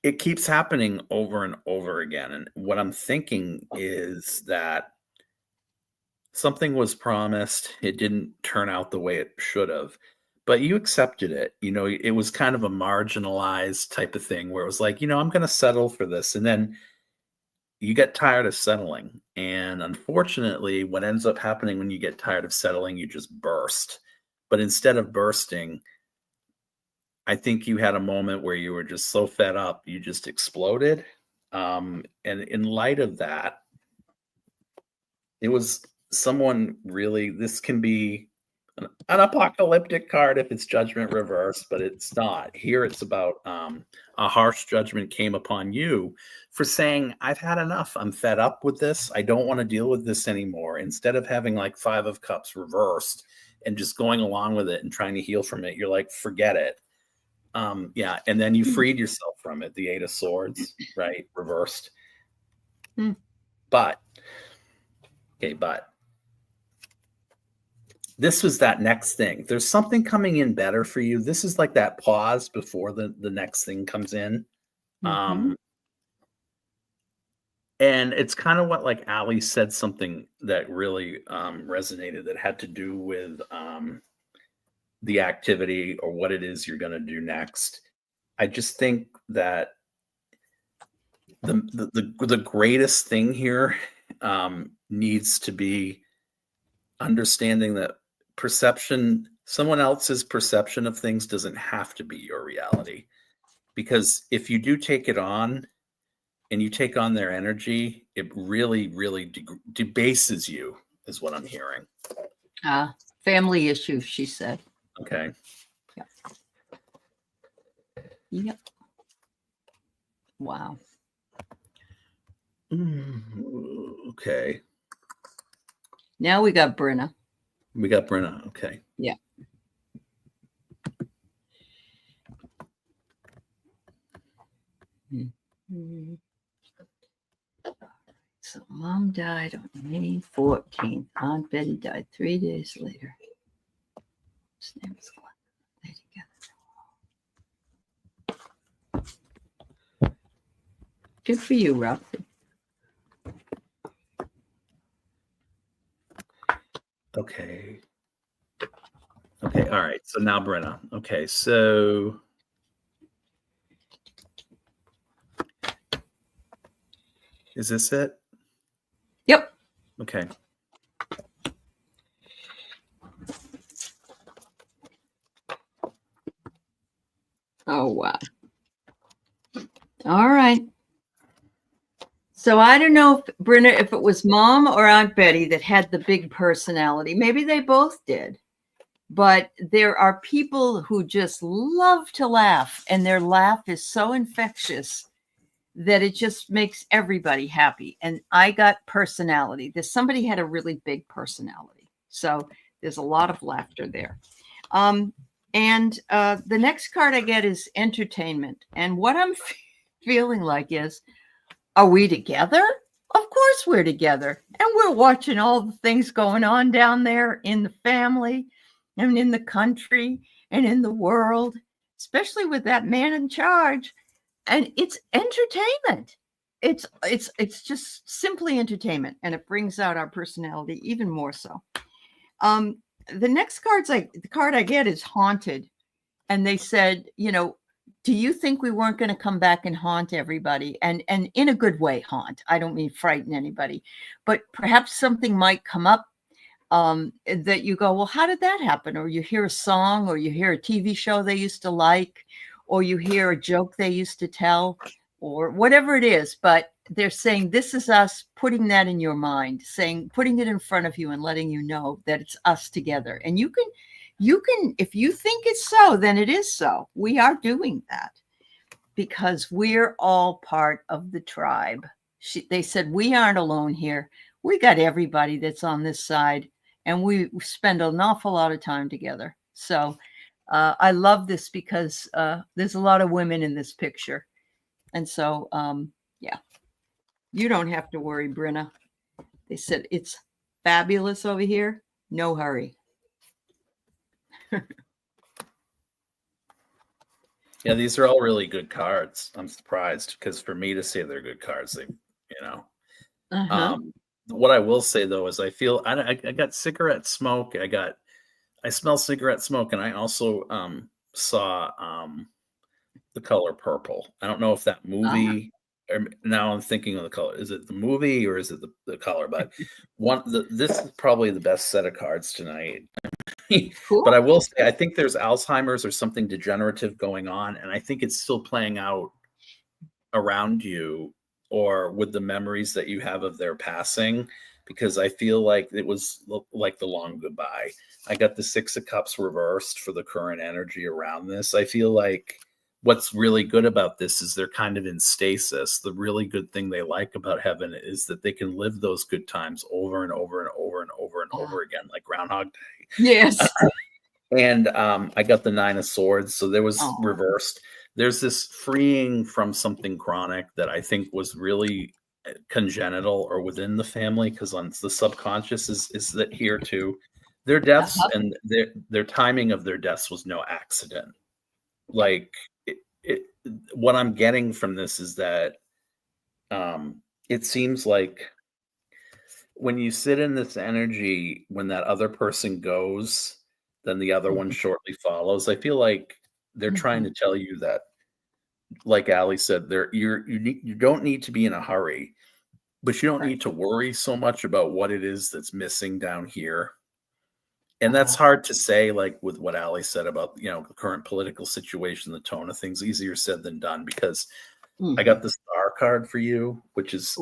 it keeps happening over and over again. And what I'm thinking is that something was promised. It didn't turn out the way it should have, but you accepted it. It was kind of a marginalized type of thing where it was like, I'm going to settle for this. And then you get tired of settling. And unfortunately, what ends up happening when you get tired of settling, you just burst. But instead of bursting, I think you had a moment where you were just so fed up, you just exploded. And in light of that, it was someone really, this can be an apocalyptic card if it's judgment reverse, but it's not. Here it's about a harsh judgment came upon you for saying, I've had enough. I'm fed up with this. I don't want to deal with this anymore. Instead of having like 5 of Cups reversed and just going along with it and trying to heal from it, you're like, forget it. Yeah. And then you freed yourself from it. The 8 of Swords, right? Reversed. But this was that next thing. There's something coming in better for you. This is like that pause before the next thing comes in. And it's kind of what like Aley said, something that really resonated, that had to do with the activity or what it is you're going to do next. I just think that the greatest thing here needs to be understanding that someone else's perception of things doesn't have to be your reality. Because if you do take it on and you take on their energy, it really, really debases you, is what I'm hearing. Family issues, she said. Okay. Yep. Wow. Okay. Now we got Brenna. We got Brenna. Okay. Yeah. Mm-hmm. So Mom died on May 14th. Aunt Betty died 3 days later. His name is Glenn. Together. Good for you, Ralphie. Okay. Okay. All right. So now Brenna. Okay. So is this it? Yep. Okay. Oh, wow. All right. So I don't know, if Brenna, if it was Mom or Aunt Betty that had the big personality. Maybe they both did. But there are people who just love to laugh, and their laugh is so infectious that it just makes everybody happy. And I got personality. Somebody had a really big personality. So there's a lot of laughter there. And the next card I get is entertainment. And what I'm feeling like is, are we together? Of course we're together. And we're watching all the things going on down there in the family and in the country and in the world, especially with that man in charge. And it's entertainment. It's just simply entertainment, and it brings out our personality even more so. The next card I get is haunted, and they said, do you think we weren't going to come back and haunt everybody? And in a good way, haunt. I don't mean frighten anybody, but perhaps something might come up that you go, well, how did that happen? Or you hear a song, or you hear a TV show they used to like, or you hear a joke they used to tell, or whatever it is. But they're saying, this is us, putting that in your mind, putting it in front of you and letting you know that it's us together. And you can, if you think it's so, then it is so. We are doing that because we're all part of the tribe. They said, we aren't alone here. We got everybody that's on this side, and we spend an awful lot of time together. So I love this because there's a lot of women in this picture. And so, yeah, you don't have to worry, Brenna. They said, it's fabulous over here. No hurry. Yeah, these are all really good cards. I'm surprised because for me to say they're good cards, what I will say though is I feel I got cigarette smoke. I smell cigarette smoke, and I also saw the color purple. I don't know if that movie. Or now I'm thinking of the color. Is it the movie or is it the color? But this is probably the best set of cards tonight. Cool. But I will say, I think there's Alzheimer's or something degenerative going on, and I think it's still playing out around you or with the memories that you have of their passing, because I feel like it was like the long goodbye. I got the Six of Cups reversed for the current energy around this. I feel like what's really good about this is they're kind of in stasis. The really good thing they like about heaven is that they can live those good times over and over and over and over and over again, like Groundhog Day. Yes. And I got the Nine of Swords. So there was reversed. There's this freeing from something chronic that I think was really congenital or within the family, because on the subconscious is that here too. Their deaths and their timing of their deaths was no accident. Like what I'm getting from this is that it seems like when you sit in this energy, when that other person goes, then the other one shortly follows. I feel like they're trying to tell you that, like Aley said, you don't need to be in a hurry, but you don't need to worry so much about what it is that's missing down here. And that's hard to say, like with what Aley said about, the current political situation, the tone of things, easier said than done, because I got the Star card for you, which is,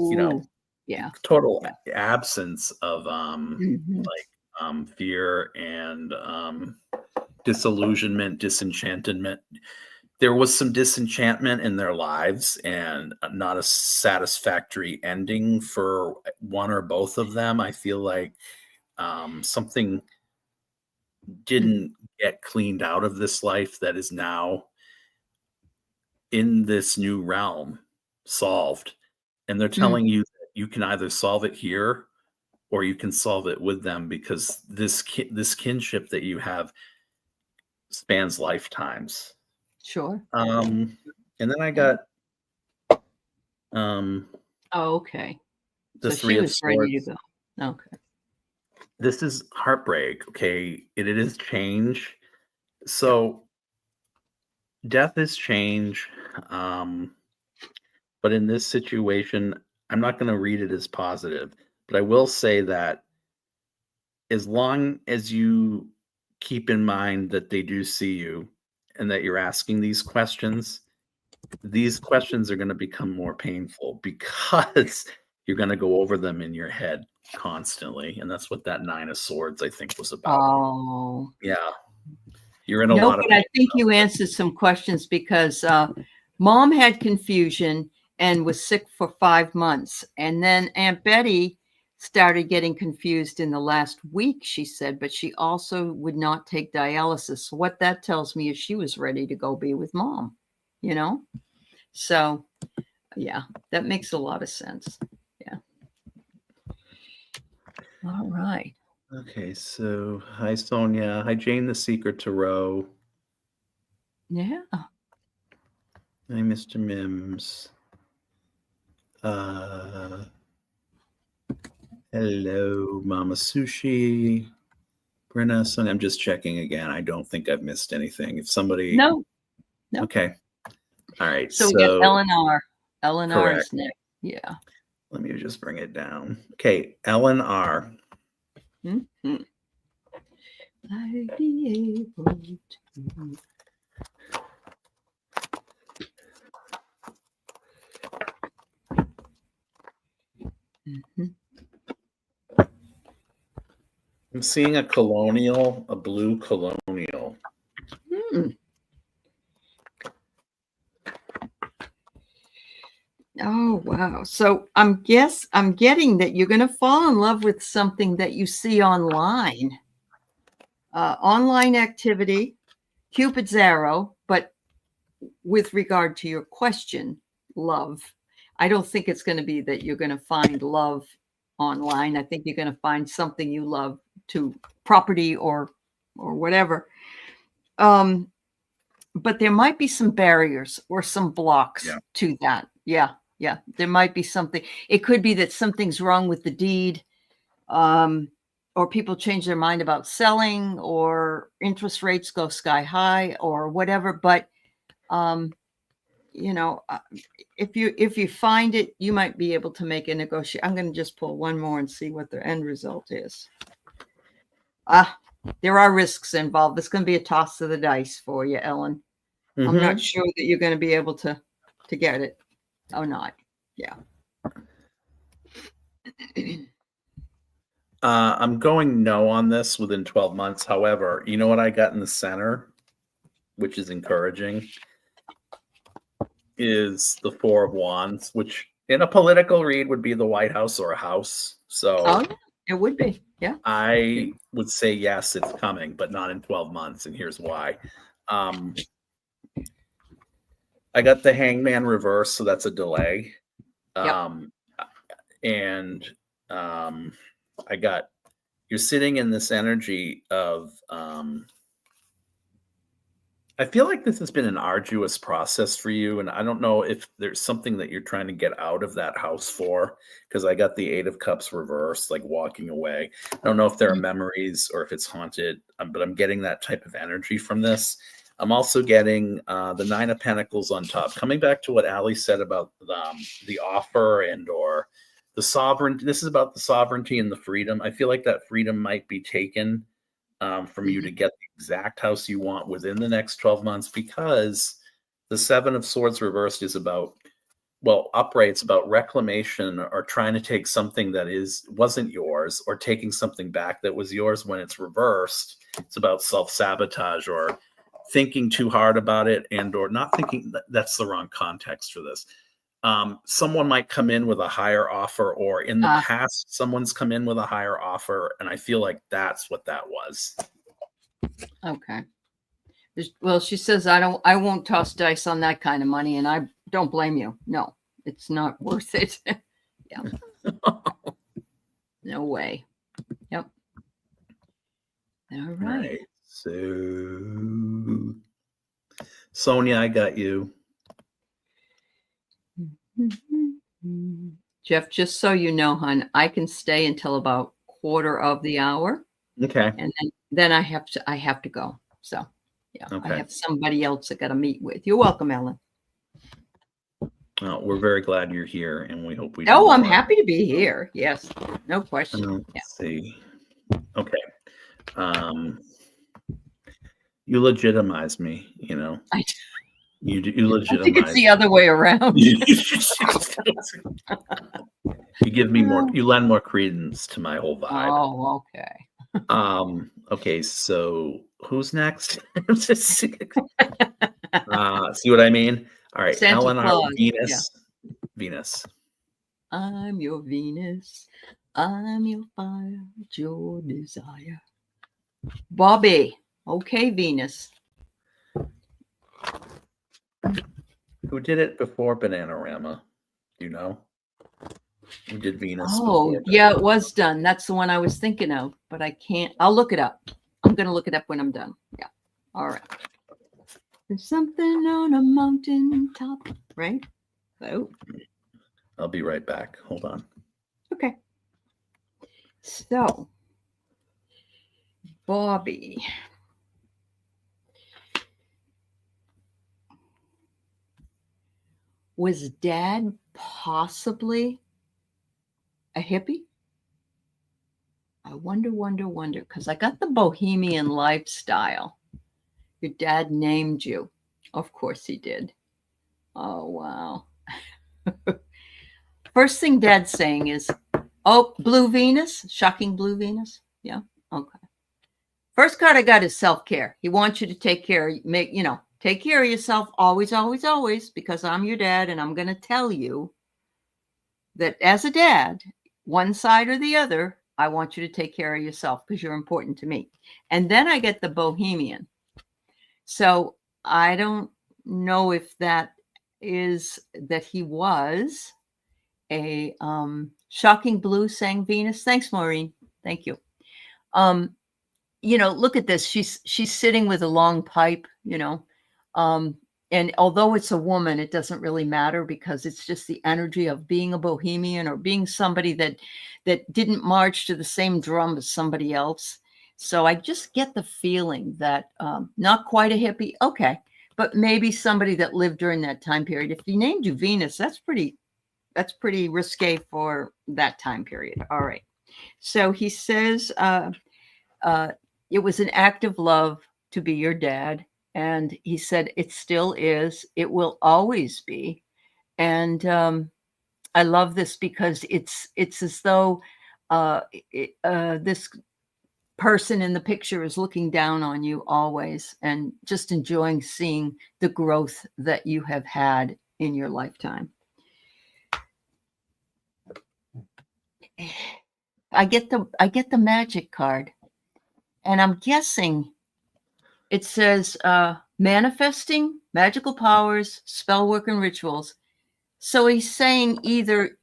total absence of fear and disillusionment, disenchantment. There was some disenchantment in their lives and not a satisfactory ending for one or both of them. I feel like something didn't get cleaned out of this life that is now in this new realm solved, and they're telling you that you can either solve it here or you can solve it with them, because this kinship that you have spans lifetimes. Sure. And then I got okay. the So Three she of was ready to Swords. go. Okay. This is heartbreak. Okay, it is change. So death is change. But in this situation, I'm not going to read it as positive, but I will say that as long as you keep in mind that they do see you and that you're asking these questions are going to become more painful because you're going to go over them in your head constantly. And that's what that Nine of Swords, I think, was about. Oh. Yeah. You're in a lot of but I think you answered some questions, because Mom had confusion and was sick for 5 months. And then Aunt Betty started getting confused in the last week, she said, but she also would not take dialysis. So what that tells me is she was ready to go be with Mom, you know? So, yeah, that makes a lot of sense. Yeah. All right. Okay, so hi, Sonia. Hi, Jane the Secret Tarot. Yeah. Hi, Mr. Mims. Hello, Mama Sushi. Brenna, Sonia. I'm just checking again. I don't think I've missed anything. If somebody... No. Okay. All right. So we got Eleanor. Eleanor is correct. next. Yeah. Let me just bring it down. Okay, Eleanor. Mm-hmm. I'd be able to. Mm-hmm. I'm seeing a colonial, a blue colonial. Oh, wow. So I'm getting that you're going to fall in love with something that you see online. Online activity, Cupid's arrow, but with regard to your question, love, I don't think it's going to be that you're going to find love online. I think you're going to find something you love, to property or whatever. But there might be some barriers or some blocks to that. Yeah. There might be something. It could be that something's wrong with the deed, or people change their mind about selling, or interest rates go sky high, or whatever. But if you find it, you might be able to make a negotiation. I'm going to just pull one more and see what the end result is. There are risks involved. It's going to be a toss of the dice for you, Ellen. Mm-hmm. I'm not sure that you're going to be able to get it or not. Yeah. I'm going no on this within 12 months. However, you know what I got in the center, which is encouraging, is the Four of Wands, which in a political read would be the White House or a house. So it would be. Yeah. I would say yes, it's coming, but not in 12 months. And here's why. I got the Hangman reverse, so that's a delay. And I got, you're sitting in this energy of, I feel like this has been an arduous process for you. And I don't know if there's something that you're trying to get out of that house for, because I got the Eight of Cups reversed, like walking away. I don't know if there are memories or if it's haunted, but I'm getting that type of energy from this. I'm also getting the Nine of Pentacles on top. Coming back to what Aley said about the offer and or the sovereignty. This is about the sovereignty and the freedom. I feel like that freedom might be taken from you to get the exact house you want within the next 12 months, because the Seven of Swords reversed is about, well, upright, it's about reclamation, or trying to take something that wasn't yours, or taking something back that was yours. When it's reversed, it's about self-sabotage or thinking too hard about it, and or not thinking. That's the wrong context for this. Someone might come in with a higher offer, or in the past, someone's come in with a higher offer. And I feel like that's what that was. Okay. Well, she says, I won't toss dice on that kind of money, and I don't blame you. No, it's not worth it. Yeah. No way. Yep. All right. So, Sonia, I got you. Jeff, just so you know, hon, I can stay until about 1/4 Okay. and then I have to go. So, yeah, Okay. I have somebody else I got to meet with. You're welcome, Ellen. We're very glad you're here, and we hope we. Oh, I'm happy to be here. Yes, no question. Let's see. Okay. You legitimize me. You know. You legitimize. I think it's the other way around. You give me more. You lend more credence to my whole vibe. Oh, okay. Okay. So who's next? See what I mean? All right. Santa Ellen, Claus. Venus. Yeah. Venus. I'm your Venus. I'm your fire, your desire. Bobby. Okay, Venus. Who did it before Bananarama? Do you know? Who did Venus? Oh, yeah, it was done. That's the one I was thinking of, but I can't. I'll look it up. I'm going to look it up when I'm done. Yeah. All right. There's something on a mountain top, right? Oh. I'll be right back. Hold on. Okay. So, Bobby. Was Dad possibly a hippie? I wonder, because I got the bohemian lifestyle. Your dad named you. Of course he did. Oh, wow. First thing Dad's saying is, oh, Blue Venus, shocking Blue Venus. Yeah. Okay. First card I got is self-care. He wants you to take care, take care of yourself always, always, always, because I'm your dad and I'm going to tell you that as a dad, one side or the other, I want you to take care of yourself because you're important to me. And then I get the bohemian. So I don't know if that is that he was a shocking blue saying Venus. Thanks, Maureen. Thank you. Look at this. She's sitting with a long pipe, and although it's a woman, it doesn't really matter because it's just the energy of being a bohemian or being somebody that didn't march to the same drum as somebody else. So I just get the feeling that not quite a hippie, okay, but maybe somebody that lived during that time period. If he named you Venus, that's pretty risque for that time period. All right. So he says it was an act of love to be your dad. And he said, it still is. It will always be. And I love this because it's as though this person in the picture is looking down on you always and just enjoying seeing the growth that you have had in your lifetime. I get the magic card, and I'm guessing it says manifesting magical powers, spell work, and rituals. So he's saying either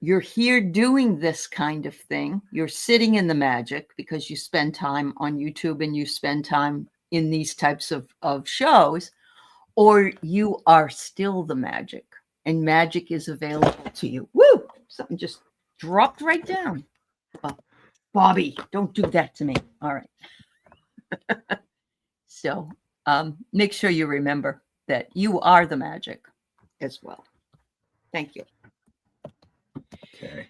you're here doing this kind of thing, you're sitting in the magic because you spend time on YouTube and you spend time in these types of shows, or you are still the magic and magic is available to you. Woo! Something just dropped right down. Bobby, don't do that to me. All right. So make sure you remember that you are the magic as well. Thank you. Okay.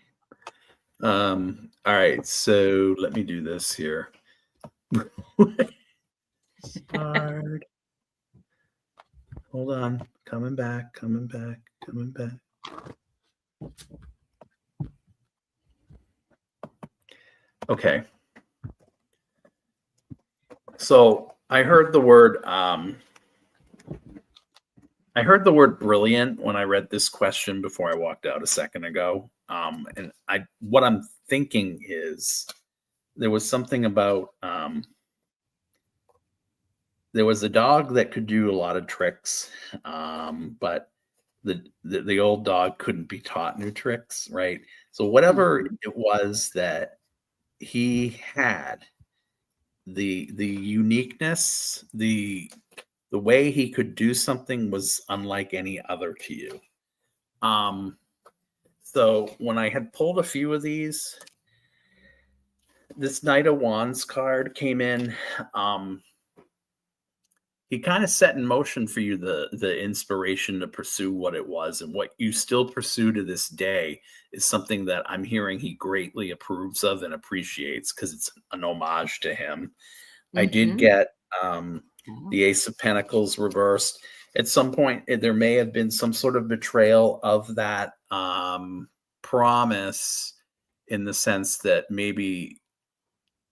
All right. So let me do this here. Hard. Hold on. Coming back. Okay. So I heard the word brilliant when I read this question before I walked out a second ago. And what I'm thinking is there was something about there was a dog that could do a lot of tricks, but the old dog couldn't be taught new tricks, right? So whatever it was that he had, the uniqueness, the way he could do something was unlike any other to you. So when I had pulled a few of these, this Knight of Wands card came in. He kind of set in motion for you the inspiration to pursue what it was, and what you still pursue to this day is something that I'm hearing he greatly approves of and appreciates, because it's an homage to him. I did get the Ace of Pentacles reversed. At some point, there may have been some sort of betrayal of that promise, in the sense that maybe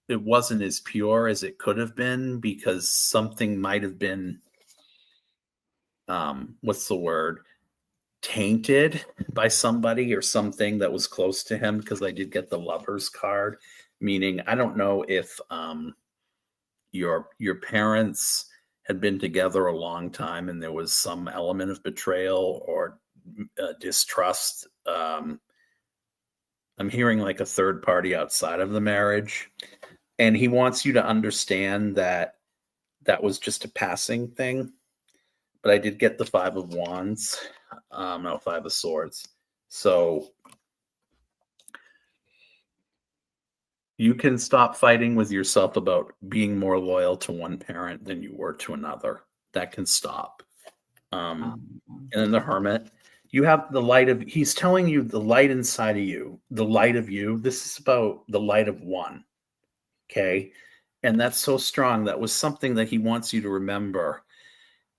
it wasn't as pure as it could have been, because something might have been, what's the word, tainted by somebody or something that was close to him, because I did get the Lovers card, meaning I don't know if your parents had been together a long time and there was some element of betrayal or distrust. I'm hearing like a third party outside of the marriage. And he wants you to understand that that was just a passing thing. But I did get the Five of Wands, no, Five of Swords. So you can stop fighting with yourself about being more loyal to one parent than you were to another. That can stop. And then the Hermit, you have the light of, he's telling you the light inside of you, the light of you. This is about the light of one. Okay. And that's so strong. That was something that he wants you to remember,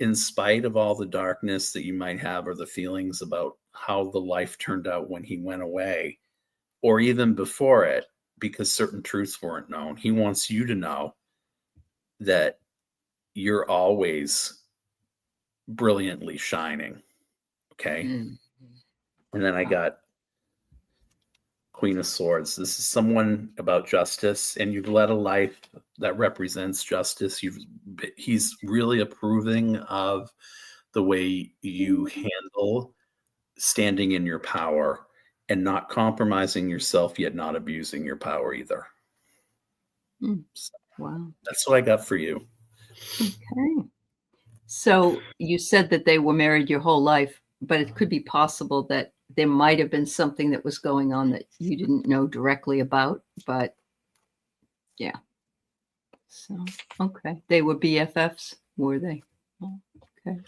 in spite of all the darkness that you might have, or the feelings about how the life turned out when he went away, or even before it, because certain truths weren't known. He wants you to know that you're always brilliantly shining. Okay. And then I got Queen of Swords. This is someone about justice, and you've led a life that represents justice. He's really approving of the way you handle standing in your power and not compromising yourself, yet not abusing your power either. So wow. That's what I got for you. Okay. So you said that they were married your whole life, but it could be possible that there might have been something that was going on that you didn't know directly about, but yeah. So, okay. They were BFFs, were they? Oh, okay.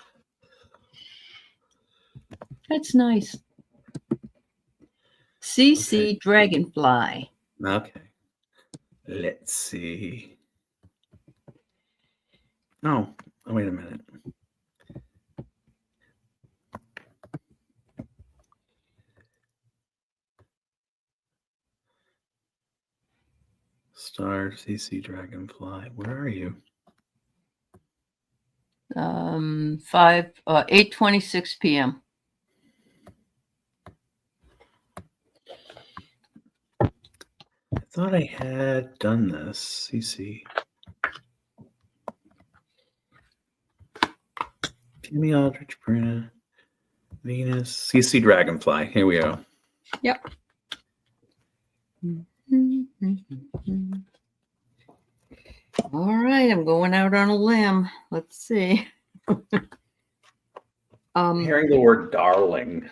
That's nice. CC Dragonfly. Okay. Let's see. Oh, wait a minute. Star CC Dragonfly. Where are you? 8:26 p.m. I thought I had done this. CC. Jimmy Aldrich, Bruna, Venus, CC Dragonfly. Here we go. Yep. All right, I'm going out on a limb. Let's see. I'm hearing the word darling.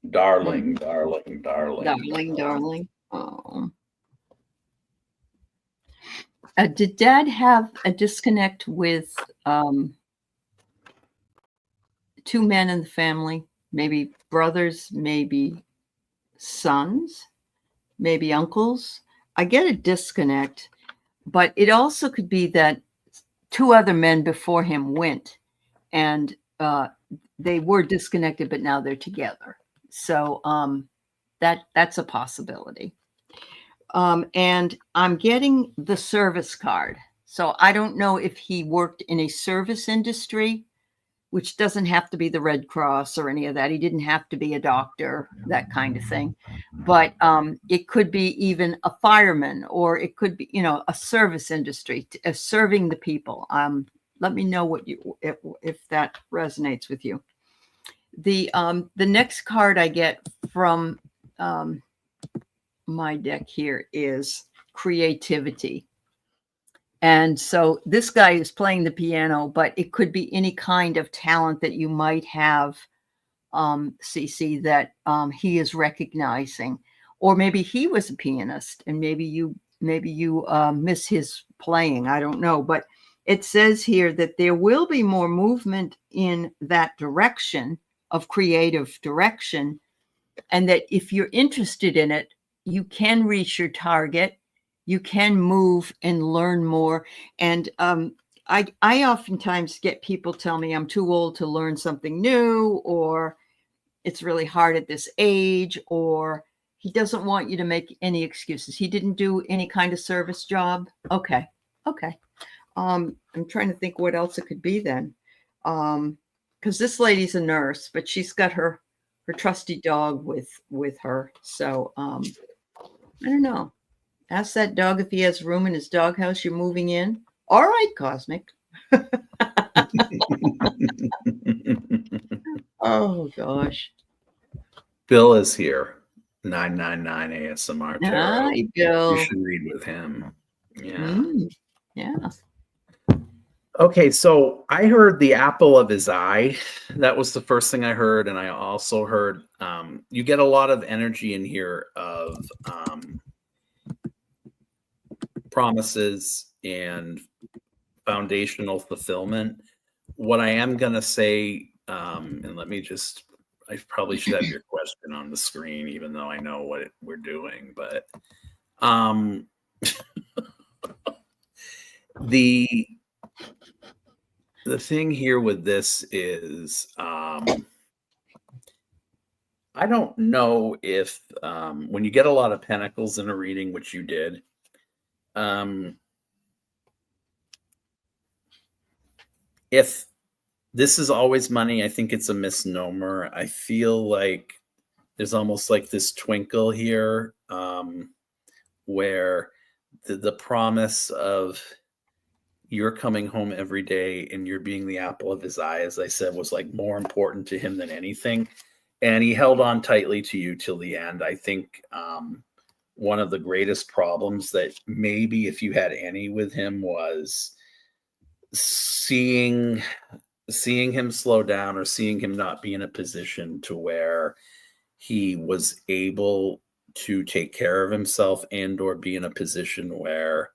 Darling, darling, darling. Darling, darling. Oh. Did Dad have a disconnect with two men in the family? Maybe brothers, maybe sons, maybe uncles? I get a disconnect, but it also could be that two other men before him went, and they were disconnected, but now they're together. So that's a possibility. And I'm getting the service card. So I don't know if he worked in a service industry, which doesn't have to be the Red Cross or any of that. He didn't have to be a doctor, that kind of thing. But it could be even a fireman, or it could be, a service industry, serving the people. let me know what if that resonates with you. The next card I get from my deck here is creativity. And so this guy is playing the piano, but it could be any kind of talent that you might have, CC, that he is recognizing. Or maybe he was a pianist and maybe you miss his playing. I don't know. But it says here that there will be more movement in that direction of creative direction. And that if you're interested in it, you can reach your target. You can move and learn more. And I oftentimes get people tell me I'm too old to learn something new, or it's really hard at this age, or he doesn't want you to make any excuses. He didn't do any kind of service job. Okay. I'm trying to think what else it could be then. Because this lady's a nurse, but she's got her trusty dog with her. So I don't know. Ask that dog if he has room in his doghouse you're moving in. All right, Cosmic. Oh, gosh. Bill is here. 999 ASMR Tarot. Hi, Bill. You should read with him. Yeah. Yeah. Okay, so I heard the apple of his eye. That was the first thing I heard. And I also heard you get a lot of energy in here of promises and foundational fulfillment. What I am going to say, and let me just, I probably should have your question on the screen, even though I know what we're doing, but the thing here with this is, I don't know if when you get a lot of pentacles in a reading, which you did, if this is always money, I think it's a misnomer. I feel like there's almost like this twinkle here, where the promise of you're coming home every day and you're being the apple of his eye, as I said, was like more important to him than anything. And he held on tightly to you till the end. I think one of the greatest problems that maybe if you had any with him was seeing him slow down, or seeing him not be in a position to where he was able to take care of himself, and or be in a position where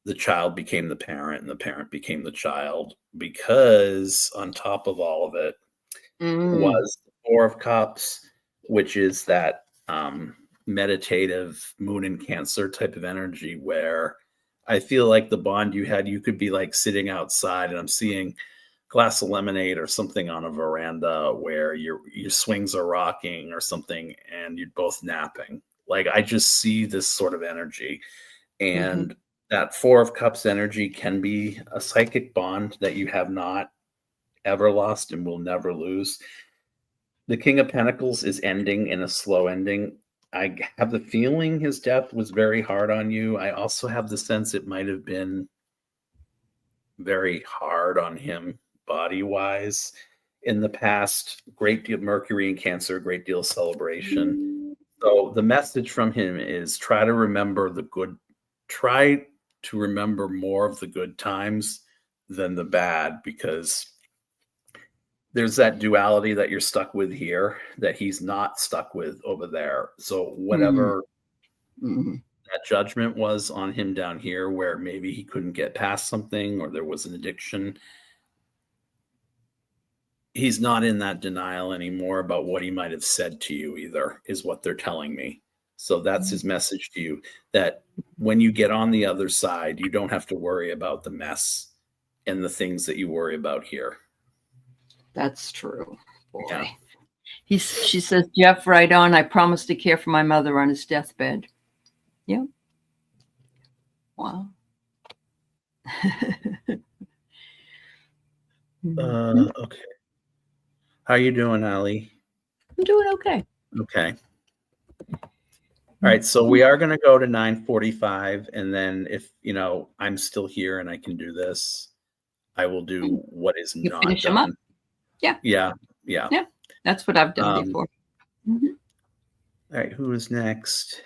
the child became the parent and the parent became the child, because on top of all of it was the Four of Cups, which is that meditative Moon in Cancer type of energy, where I feel like the bond you had, you could be like sitting outside and I'm seeing glass of lemonade or something on a veranda where your swings are rocking or something and you're both napping. Like, I just see this sort of energy. And that Four of Cups energy can be a psychic bond that you have not ever lost and will never lose. The King of Pentacles is ending in a slow ending. I have the feeling his death was very hard on you. I also have the sense it might have been very hard on him body-wise in the past. Great deal Mercury in Cancer, great deal of celebration. So the message from him is try to remember more of the good times than the bad, because there's that duality that you're stuck with here that he's not stuck with over there. So whatever that judgment was on him down here, where maybe he couldn't get past something or there was an addiction, he's not in that denial anymore about what he might have said to you either, is what they're telling me. So that's his message to you, that when you get on the other side, you don't have to worry about the mess and the things that you worry about here. That's true. Boy. Yeah. She says, Jeff, right on. I promised to care for my mother on his deathbed. Yeah. Wow. Okay. How you doing, Aley? I'm doing okay. Okay. All right. So we are going to go to 9:45. And then if, I'm still here and I can do this, I will do what is You not finish them up. done. Yeah. Yeah. Yeah. Yeah. That's what I've done before. All right. Who is next?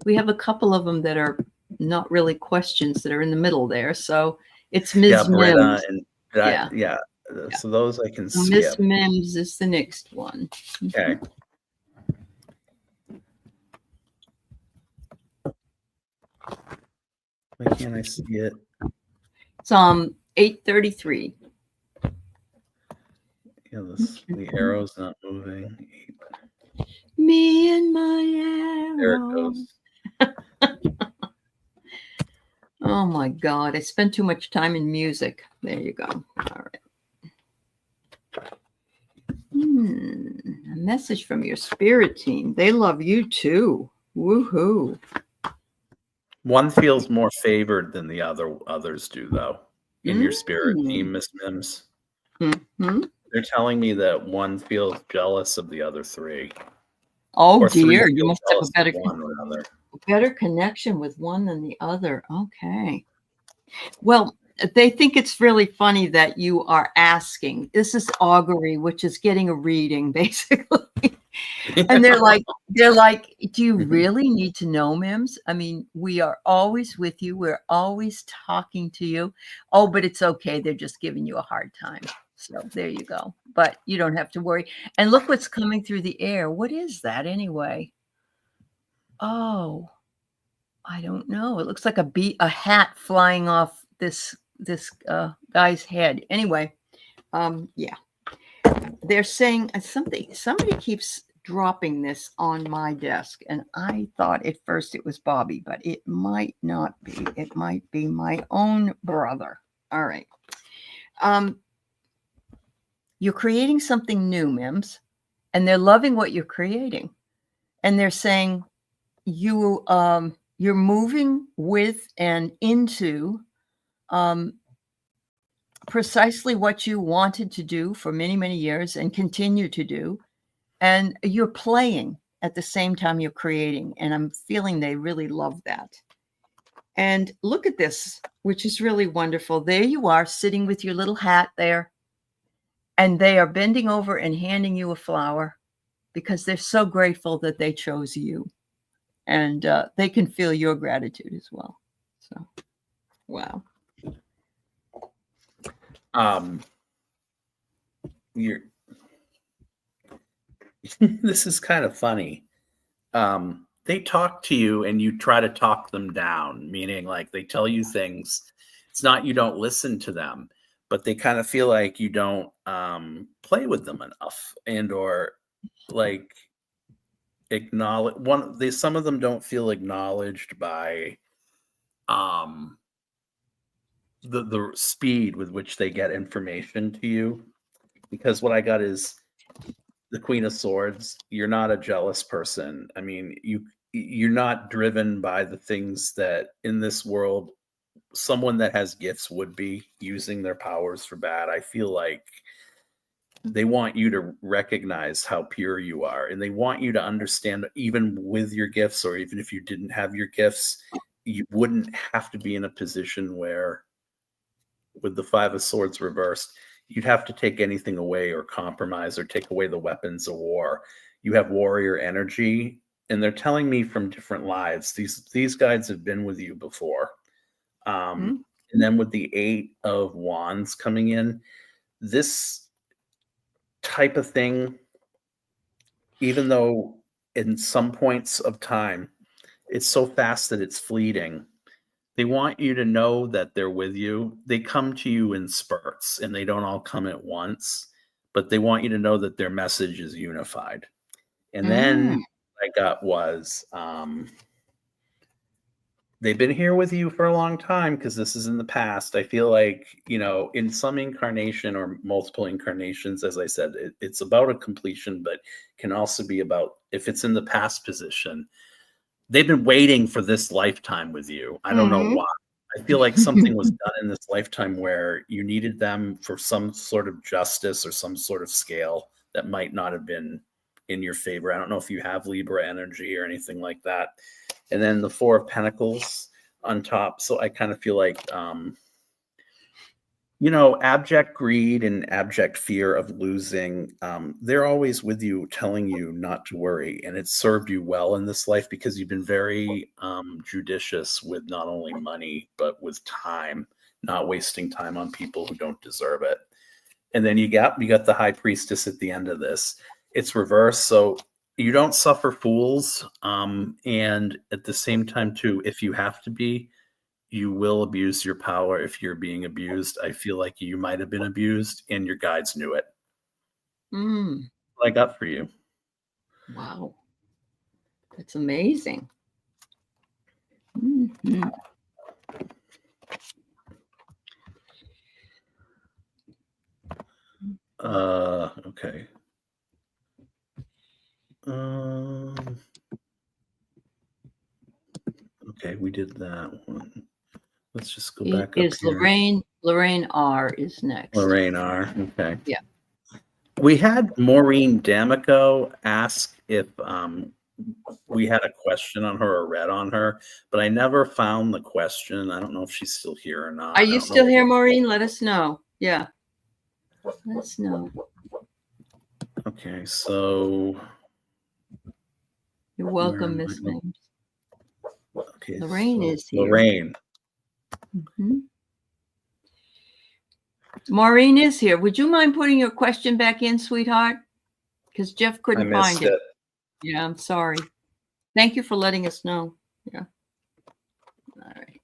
We have a couple of them that are not really questions that are in the middle there. So it's Ms. Britta Mims. and Yeah. So those I can So skip. Miss Mims is the next one. Okay. Why can't I see it? It's 833. Yeah, the arrow's not moving. Me and my arrow. There it goes. Oh my God. I spent too much time in music. There you go. All right. A message from your spirit team. They love you too. Woohoo. One feels more favored than the others do, though, in your spirit team, Miss Mims. They're telling me that one feels jealous of the other three. Oh dear, you must have a better connection with one than the other. Okay. Well, they think it's really funny that you are asking. This is augury, which is getting a reading, basically. And they're like, do you really need to know, Mims? I mean, we are always with you. We're always talking to you. Oh, but it's okay. They're just giving you a hard time. So there you go. But you don't have to worry. And look what's coming through the air. What is that anyway? Oh, I don't know. It looks like a hat flying off this guy's head. Anyway, yeah. They're saying somebody keeps dropping this on my desk, and I thought at first it was Bobby, but it might not be. It might be my own brother. All right. You're creating something new, Mims, and they're loving what you're creating. And they're saying you're moving with and into precisely what you wanted to do for many, many years and continue to do. And you're playing at the same time you're creating. And I'm feeling they really love that. And look at this, which is really wonderful. There you are sitting with your little hat there. And they are bending over and handing you a flower because they're so grateful that they chose you. And they can feel your gratitude as well. So, wow. This is kind of funny. They talk to you and you try to talk them down, meaning like they tell you things. It's not you don't listen to them, but they kind of feel like you don't play with them enough and or like acknowledge some of them don't feel acknowledged by the speed with which they get information to you, because what I got is the Queen of Swords. You're not a jealous person. I mean, you're not driven by the things that in this world someone that has gifts would be using their powers for bad. I feel like they want you to recognize how pure you are, and they want you to understand even with your gifts, or even if you didn't have your gifts, you wouldn't have to be in a position where with the Five of Swords reversed, you'd have to take anything away or compromise or take away the weapons of war. You have warrior energy, and they're telling me from different lives, these guides have been with you before. And then with the Eight of Wands coming in, this type of thing, even though in some points of time, it's so fast that it's fleeting. They want you to know that they're with you. They come to you in spurts and they don't all come at once, but they want you to know that their message is unified. And then what I got was they've been here with you for a long time because this is in the past. I feel like, in some incarnation or multiple incarnations, as I said, it's about a completion, but can also be about, if it's in the past position, they've been waiting for this lifetime with you. I don't know why. I feel like something was done in this lifetime where you needed them for some sort of justice or some sort of scale that might not have been in your favor. I don't know if you have Libra energy or anything like that. And then the Four of Pentacles. on top. So I kind of feel like, abject greed and abject fear of losing, they're always with you, telling you not to worry. And it's served you well in this life because you've been very judicious with not only money, but with time, not wasting time on people who don't deserve it. And then you got the high priestess at the end of this. It's reversed. So you don't suffer fools. And at the same time, too, if you have to be, you will abuse your power if you're being abused. I feel like you might have been abused and your guides knew it. What I got for you. Wow. That's amazing. Mm-hmm. Okay. Okay, we did that one. Let's just go back up here. Lorraine R is next. Lorraine R. Okay. Yeah. We had Maureen D'Amico ask if we had a question on her or read on her, but I never found the question. I don't know if she's still here or not. Are you still here, Maureen? Let us know. Yeah. Let us know. Okay, so you're welcome, Miss Names. Okay, Lorraine is here. Lorraine. Mm-hmm. Maureen is here. Would you mind putting your question back in, sweetheart? Because Jeff couldn't find it. Yeah, I'm sorry. Thank you for letting us know. Yeah. All right.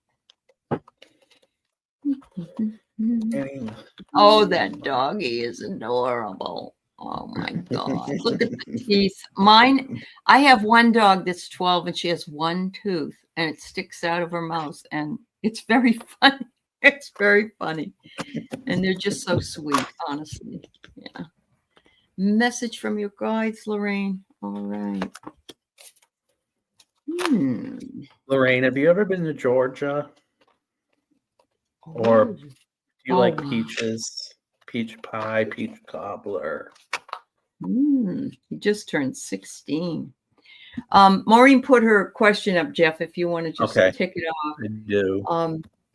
Oh, that doggy is adorable. Oh my God. Look at the teeth. Mine, I have one dog that's 12 and she has one tooth and it sticks out of her mouth and it's very funny. It's very funny. And they're just so sweet, honestly. Yeah. Message from your guides, Lorraine. All right. Lorraine, have you ever been to Georgia? Or do you like peaches, peach pie, peach cobbler? He just turned 16. Maureen put her question up, Jeff, if you want to just tick it off. I do.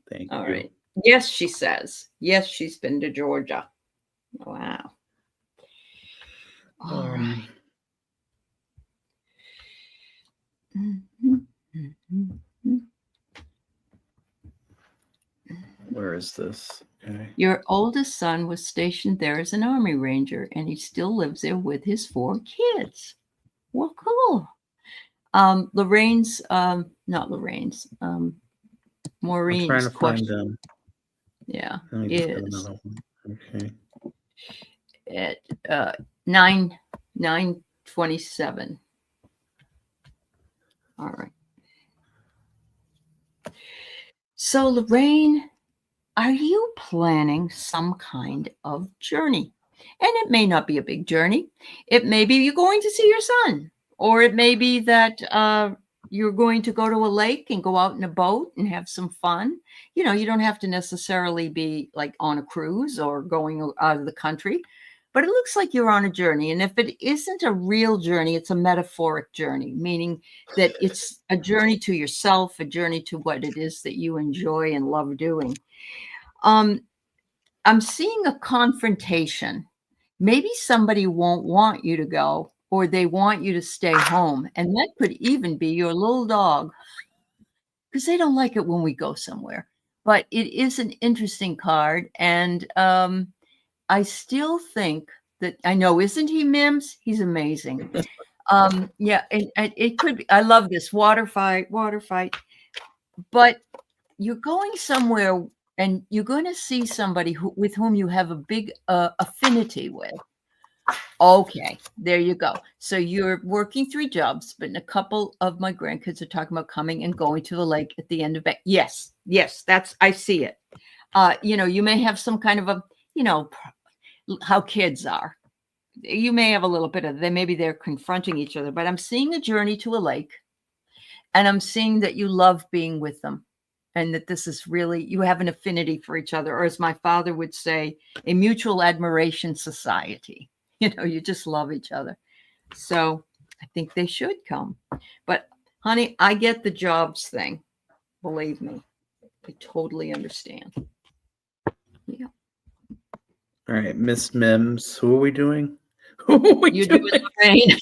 Thank you. All right. Yes, she says. Yes, she's been to Georgia. Wow. All right. Where is this? Okay. Your oldest son was stationed there as an Army Ranger, and he still lives there with his 4 kids. Well, cool. Lorraine's, not Lorraine's, Maureen's I'm trying to question. find them. Yeah, is okay. At 9:27. All right. So, Lorraine, are you planning some kind of journey? And it may not be a big journey. It may be you're going to see your son, or it may be that you're going to go to a lake and go out in a boat and have some fun. You know, you don't have to necessarily be like on a cruise or going out of the country, but it looks like you're on a journey. And if it isn't a real journey, it's a metaphoric journey, meaning that it's a journey to yourself, a journey to what it is that you enjoy and love doing. I'm seeing a confrontation. Maybe somebody won't want you to go, or they want you to stay home. And that could even be your little dog, because they don't like it when we go somewhere. But it is an interesting card. And I still think that, I know, isn't he, Mims? He's amazing. Yeah, and it could be, I love this, water fight. But you're going somewhere and you're going to see somebody with whom you have a big affinity with. Okay, there you go. So you're working 3 jobs, but a couple of my grandkids are talking about coming and going to the lake at the end of it. Yes, I see it. You may have some kind of a, how kids are. You may have a little bit of, maybe they're confronting each other, but I'm seeing a journey to a lake, and I'm seeing that you love being with them, and that this is really, you have an affinity for each other, or as my father would say, a mutual admiration society. You just love each other. So I think they should come. But honey, I get the jobs thing. Believe me, I totally understand. Yeah. All right, Miss Mims, who are we doing? Who are we You're doing? doing Lorraine.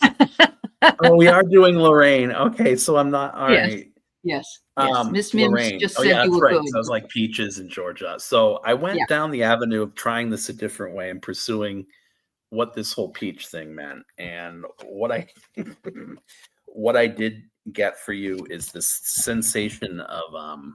Oh, we are doing Lorraine. Okay, so I'm not all Yes. right. Yes. Yes. Miss Mims Lorraine. just Oh said yeah, you that's were right. good. So I was like Peaches in Georgia. So I went Yeah. down the avenue of trying this a different way and pursuing what this whole peach thing meant. And what I what I did get for you is this sensation of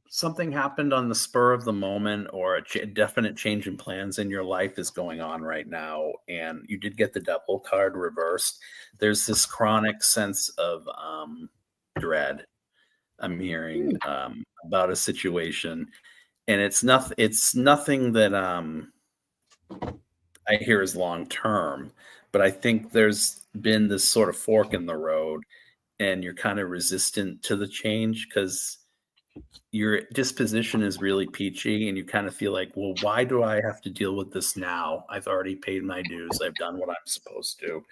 something happened on the spur of the moment, or a definite change in plans in your life is going on right now, and you did get the devil card reversed. There's this chronic sense of dread I'm hearing about a situation, and it's nothing that I hear is long term, but I think there's been this sort of fork in the road, and you're kind of resistant to the change because your disposition is really peachy, and you kind of feel like, well, why do I have to deal with this now? I've already paid my dues. I've done what I'm supposed to.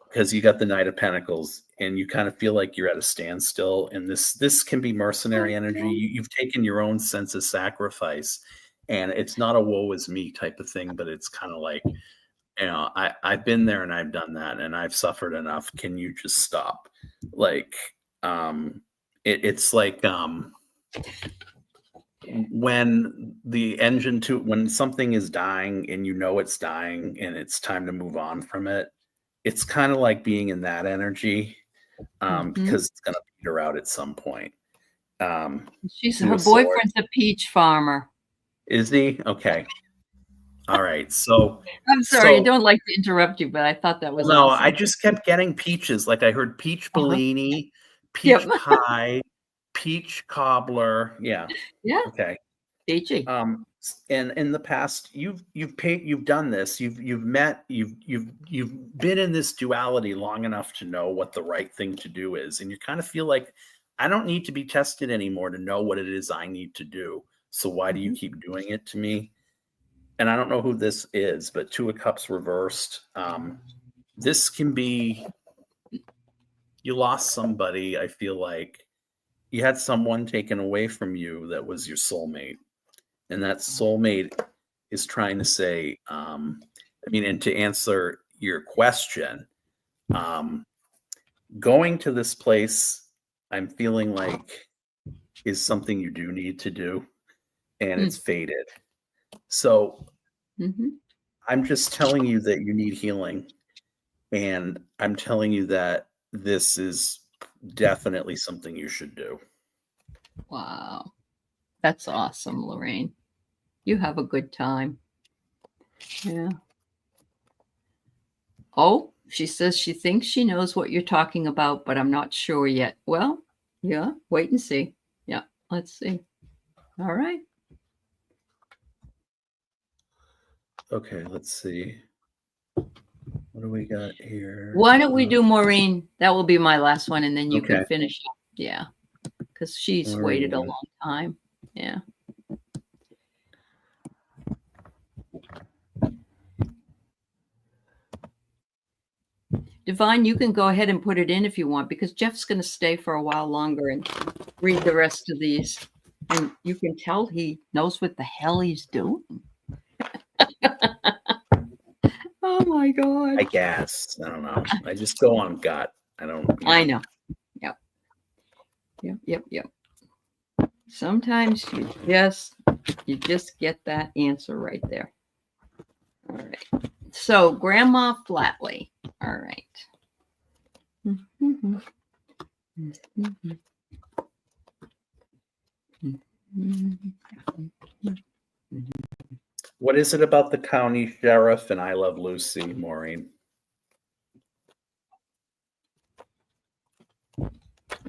Because you got the Knight of Pentacles, and you kind of feel like you're at a standstill. And this can be mercenary energy. You've taken your own sense of sacrifice, and it's not a woe is me type of thing, but it's kind of like, I've been there and I've done that, and I've suffered enough. Can you just stop? Like, it's like when when something is dying and it's dying and it's time to move on from it, it's kind of like being in that energy, because it's going to peter out at some point. Her boyfriend's a peach farmer. Is he? Okay. All right. So I'm sorry, I don't like to interrupt you, but I thought that was awesome. I just kept getting peaches. Like I heard peach Bellini, peach pie, peach cobbler. Yeah. Yeah. Okay. Peachy. And in the past, you've done this. You've been in this duality long enough to know what the right thing to do is, and you kind of feel like, I don't need to be tested anymore to know what it is I need to do. So why do you keep doing it to me? And I don't know who this is, but Two of Cups reversed. This can be, you lost somebody. I feel like you had someone taken away from you that was your soulmate. And that soulmate is trying to say, and to answer your question, going to this place, I'm feeling like, is something you do need to do, and it's fated. So I'm just telling you that you need healing, and I'm telling you that this is definitely something you should do. Wow. That's awesome, Lorraine. You have a good time. Yeah. Oh, she says she thinks she knows what you're talking about, but I'm not sure yet. Well, yeah, wait and see. Yeah, let's see. All right. Okay, let's see. What do we got here? Why don't we do Maureen? That will be my last one, and then you can finish up. Yeah, because she's waited a long time. Yeah. Divine, you can go ahead and put it in if you want, because Jeff's going to stay for a while longer and read the rest of these. And you can tell he knows what the hell he's doing. Oh my God. I guess. I don't know. I just go on gut. I don't. I know. Yep. Sometimes you just get that answer right there. All right. So Grandma Flatley. All right. What is it about the county sheriff and I Love Lucy, Maureen?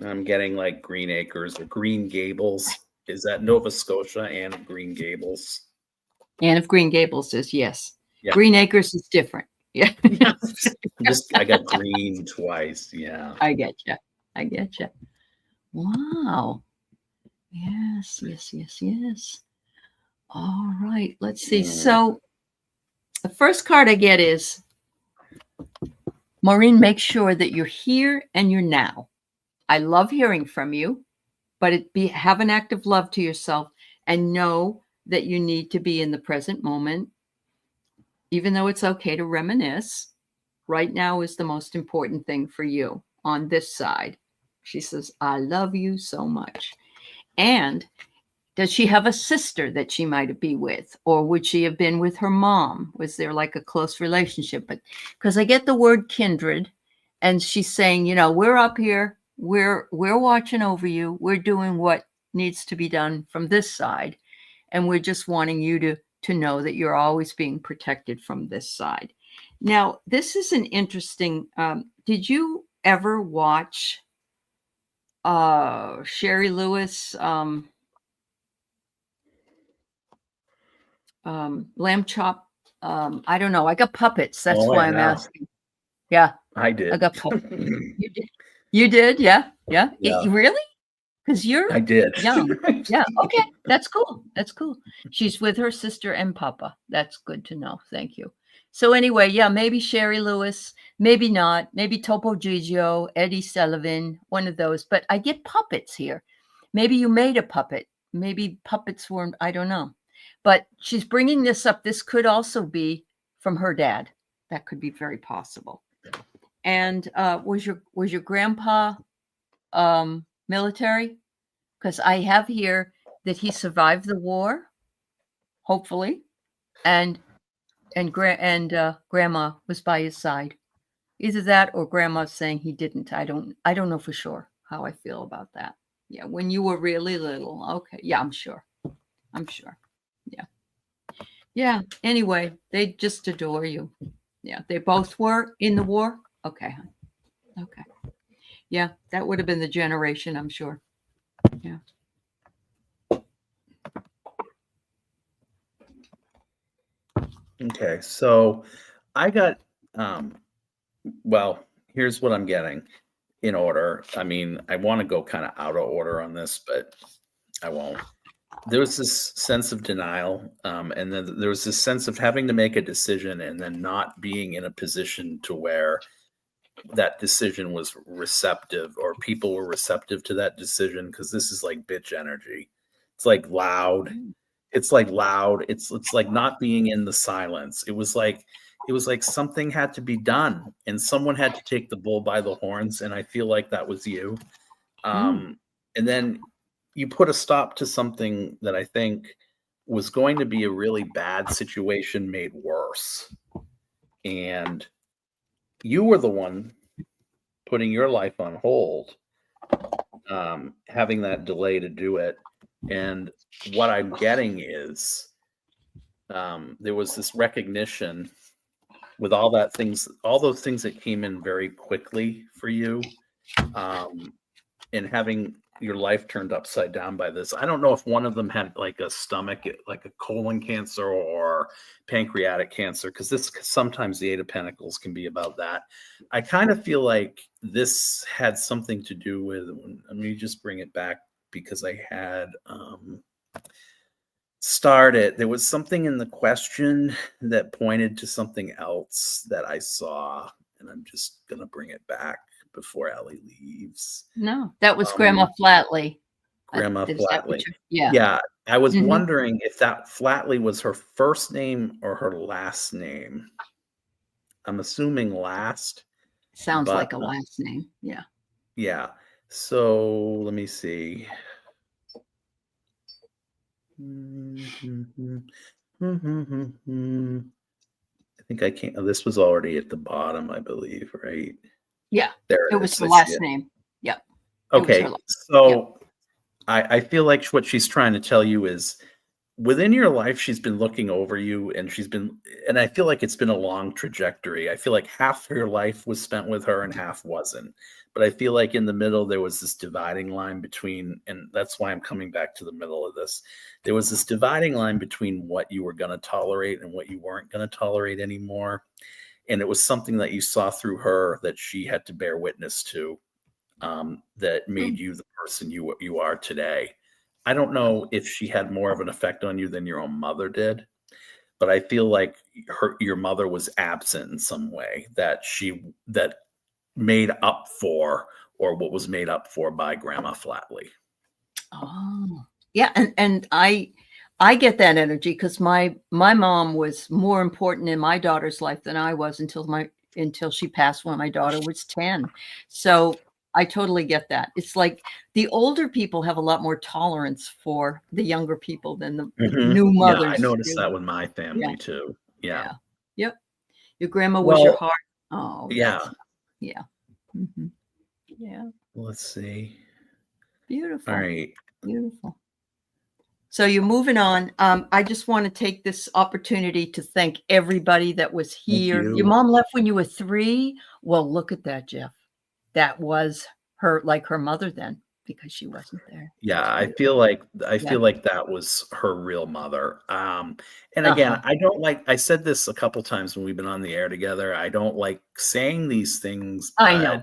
I'm getting like Green Acres or Green Gables. Is that Nova Scotia and Green Gables? Anne of Green Gables is yes. Yeah. Green Acres is different. Yeah. I got green twice. Yeah. I get you. Wow. Yes. All right. Let's see. So the first card I get is, Maureen, make sure that you're here and you're now. I love hearing from you, but have an act of love to yourself and know that you need to be in the present moment. Even though it's okay to reminisce, right now is the most important thing for you on this side. She says, I love you so much. And does she have a sister that she might be with? Or would she have been with her mom? Was there like a close relationship? But because I get the word kindred, and she's saying, you know, we're up here, we're watching over you, we're doing what needs to be done from this side. And we're just wanting you to know that you're always being protected from this side. Now, this is an interesting, did you ever watch Sherry Lewis, lamb chop? I don't know. I got puppets. That's why I'm asking. Yeah. I did. I got puppets. You did? You did? Yeah. Yeah. Yeah. Really? Because you're I did. young. Yeah. Okay. That's cool. That's cool. She's with her sister and Papa. That's good to know. Thank you. So anyway, yeah, maybe Sherry Lewis, maybe not, maybe Topo Gigio, Eddie Sullivan, one of those. But I get puppets here. Maybe you made a puppet. Maybe puppets weren't, I don't know. But she's bringing this up. This could also be from her dad. That could be very possible. And was your grandpa military? Because I have here that he survived the war, hopefully, and grandma was by his side. Either that or grandma's saying he didn't. I don't know for sure how I feel about that. Yeah, when you were really little. Okay, yeah, I'm sure. Yeah. Yeah. Anyway, they just adore you. Yeah, they both were in the war. Okay. Okay. Yeah, that would have been the generation, I'm sure. Yeah. Okay, so I got well, here's what I'm getting in order. I mean, I want to go kind of out of order on this, but I won't. There was this sense of denial, and then there was this sense of having to make a decision and then not being in a position to where that decision was receptive or people were receptive to that decision, because this is like bitch energy. It's like loud. It's like loud. It's like not being in the silence. It was like something had to be done and someone had to take the bull by the horns. And I feel like that was you. And then you put a stop to something that I think was going to be a really bad situation made worse. And you were the one putting your life on hold, having that delay to do it. And what I'm getting is there was this recognition with all those things that came in very quickly for you, and having your life turned upside down by this. I don't know if one of them had like a stomach, like a colon cancer or pancreatic cancer, because sometimes the Eight of Pentacles can be about that. I kind of feel like this had something to do with, let me just bring it back, because I had started, there was something in the question that pointed to something else that I saw, and I'm just going to bring it back before Aley leaves. No, that was Grandma Flatley. Grandma Flatley. Yeah. Yeah. I was wondering if that Flatley was her first name or her last name. I'm assuming last. Sounds like a last name. Yeah. Yeah. So let me see. I think I can't. This was already at the bottom, I believe, right? Yeah. There it was the last name. Yeah. Okay. So I feel like what she's trying to tell you is within your life, she's been looking over you, and and I feel like it's been a long trajectory. I feel like half her life was spent with her and half wasn't. But I feel like in the middle, there was this dividing line between, and that's why I'm coming back to the middle of this. There was this dividing line between what you were going to tolerate and what you weren't going to tolerate anymore. And it was something that you saw through her that she had to bear witness to, that made you the person you are today. I don't know if she had more of an effect on you than your own mother did, but I feel like your mother was absent in some way that made up for or what was made up for by Grandma Flatley. Oh, yeah. And I get that energy because my mom was more important in my daughter's life than I was until she passed when my daughter was 10. So I totally get that. It's like the older people have a lot more tolerance for the younger people than the new mothers. Yeah, I noticed that with my family too. Yeah. Yep. Your grandma was your heart. Oh, yeah. Yeah. Mm-hmm. Yeah. Let's see. Beautiful. All right. Beautiful. So you're moving on. I just want to take this opportunity to thank everybody that was here. You. Your mom left when you were 3. Well, look at that, Jeff. That was her mother then, because she wasn't there. Yeah, I feel like that was her real mother. And again, I don't like, I said this a couple times when we've been on the air together. I don't like saying these things. I know.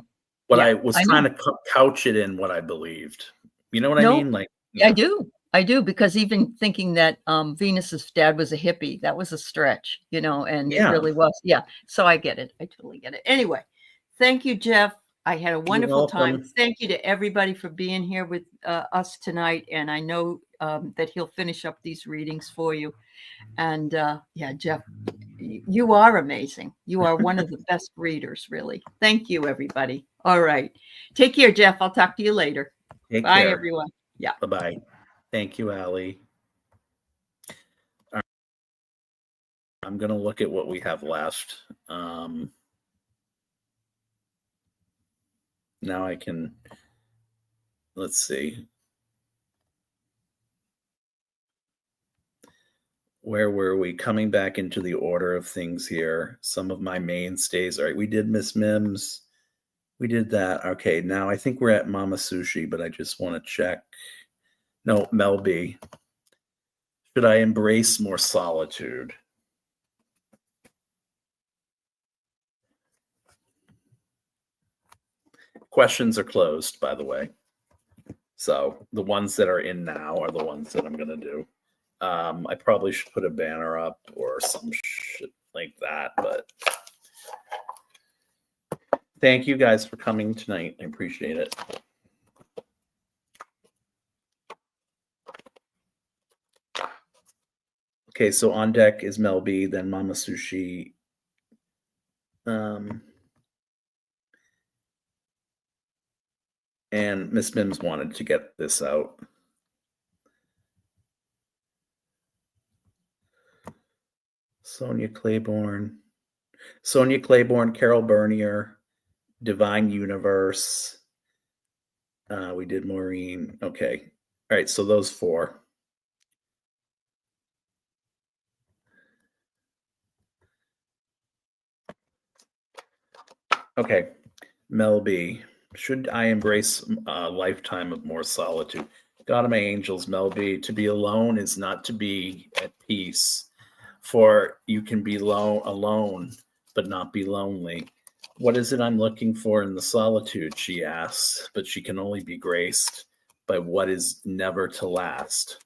But I was trying to couch it in what I believed. You know what I mean? Like, I do, because even thinking that Venus's dad was a hippie, that was a stretch, and it really was. Yeah. So I get it. I totally get it. Anyway, thank you, Jeff. I had a wonderful time. Thank you to everybody for being here with us tonight. And I know that he'll finish up these readings for you. And yeah, Jeff, you are amazing. You are one of the best readers, really. Thank you, everybody. All right. Take care, Jeff. I'll talk to you later. Bye, everyone. Yeah. Bye-bye. Thank you, Aley. I'm going to look at what we have left. Now I can, let's see. Where were we? Coming back into the order of things here. Some of my mainstays. All right, we did Miss Mims. We did that. Okay, now I think we're at Mama Sushi, but I just want to check. No, Mel B. Should I embrace more solitude? Questions are closed, by the way. So the ones that are in now are the ones that I'm going to do. I probably should put a banner up or some shit like that, but thank you guys for coming tonight. I appreciate it. Okay, so on deck is Mel B, then Mama Sushi. And Miss Mims wanted to get this out. Sonia Claiborne, Carol Bernier, Divine Universe. We did Maureen. Okay. All right. So those 4. Okay. Mel B. Should I embrace a lifetime of more solitude? God of my angels, Mel B. To be alone is not to be at peace. For you can be alone, but not be lonely. What is it I'm looking for in the solitude, she asks, but she can only be graced by what is never to last.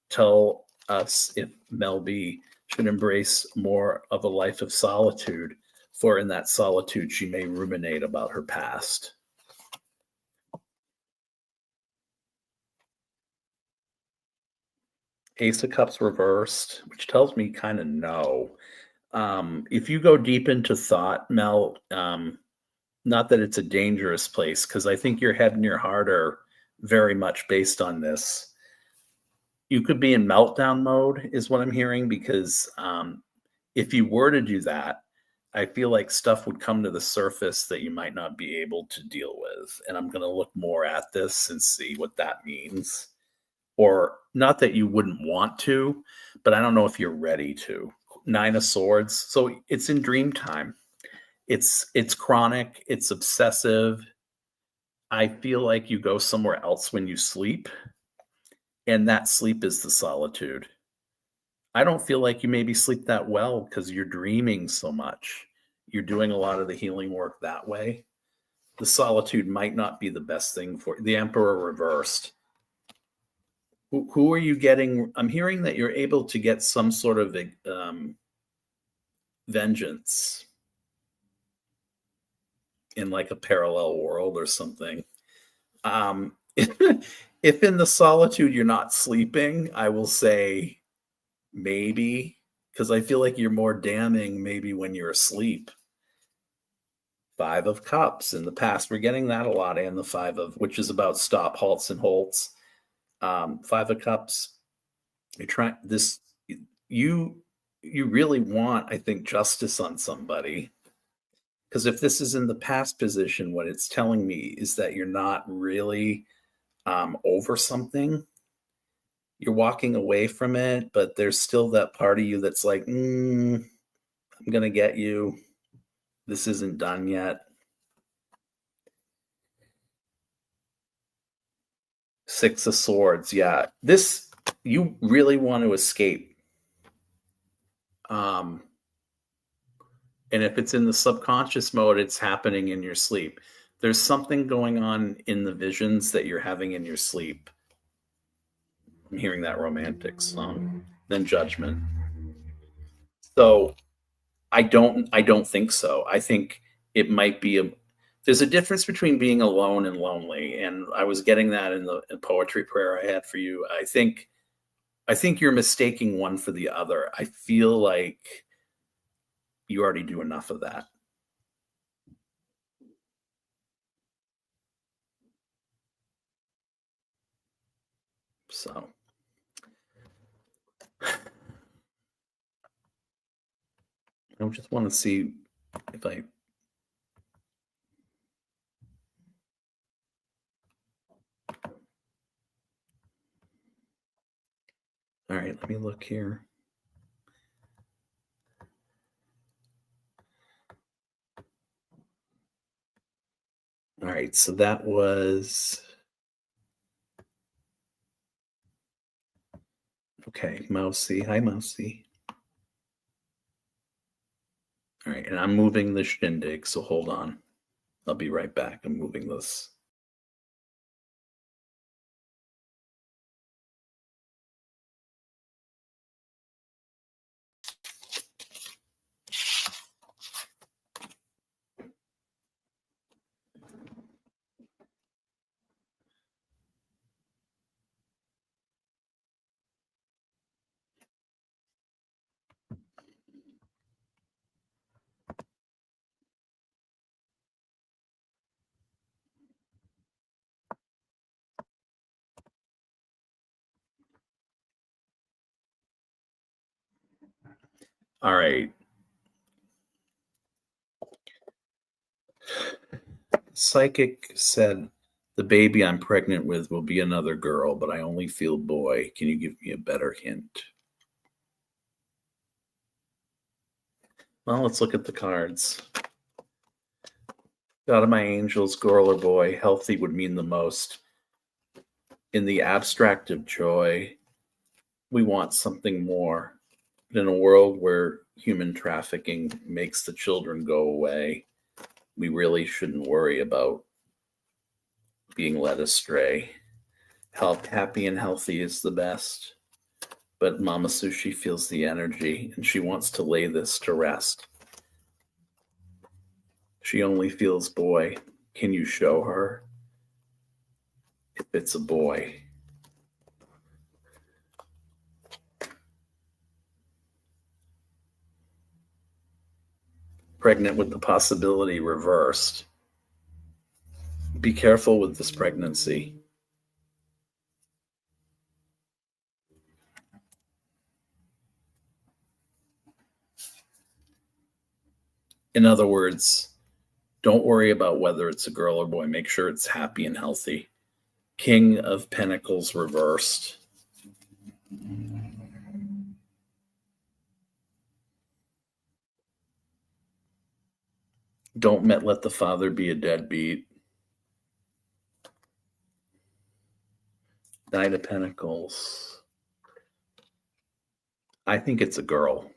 Tell us if Mel B should embrace more of a life of solitude, for in that solitude she may ruminate about her past. Ace of Cups reversed, which tells me kind of no. If you go deep into thought, Mel, not that it's a dangerous place, because I think your head and your heart are very much based on this. You could be in meltdown mode, is what I'm hearing, because if you were to do that, I feel like stuff would come to the surface that you might not be able to deal with. And I'm going to look more at this and see what that means. Or not that you wouldn't want to, but I don't know if you're ready to. 9 of Swords. So it's in dream time. It's chronic. It's obsessive. I feel like you go somewhere else when you sleep. And that sleep is the solitude. I don't feel like you maybe sleep that well because you're dreaming so much. You're doing a lot of the healing work that way. The solitude might not be the best thing for you. The Emperor reversed. Who are you getting? I'm hearing that you're able to get some sort of vengeance in like a parallel world or something. If in the solitude you're not sleeping, I will say maybe, because I feel like you're more damning maybe when you're asleep. 5 of Cups in the past. We're getting that a lot, and the 5 of, which is about stop, halts, and holts. 5 of Cups. You're trying this. You really want, I think, justice on somebody. Because if this is in the past position, what it's telling me is that you're not really over something. You're walking away from it, but there's still that part of you that's like, I'm going to get you. This isn't done yet. 6 of Swords. Yeah. This, you really want to escape. And if it's in the subconscious mode, it's happening in your sleep. There's something going on in the visions that you're having in your sleep. I'm hearing that romantic song. Then Judgment. So I don't think so. I think it might be there's a difference between being alone and lonely. And I was getting that in the poetry prayer I had for you. I think you're mistaking one for the other. I feel like you already do enough of that. So I just want to see if I all right, let me look here. All right, so that was okay, Mousy. Hi, Mousy. All right, and I'm moving the shindig, so hold on. I'll be right back. I'm moving this. All right. Psychic said, the baby I'm pregnant with will be another girl, but I only feel boy. Can you give me a better hint? Well, let's look at the cards. God of my angels, girl or boy, healthy would mean the most. In the abstract of joy, we want something more. But in a world where human trafficking makes the children go away, we really shouldn't worry about being led astray. Happy and healthy is the best. But Mama Sushi feels the energy and she wants to lay this to rest. She only feels boy. Can you show her if it's a boy? Pregnant with the possibility reversed. Be careful with this pregnancy. In other words, don't worry about whether it's a girl or boy. Make sure it's happy and healthy. King of Pentacles reversed. Don't let the father be a deadbeat. Knight of Pentacles. I think it's a girl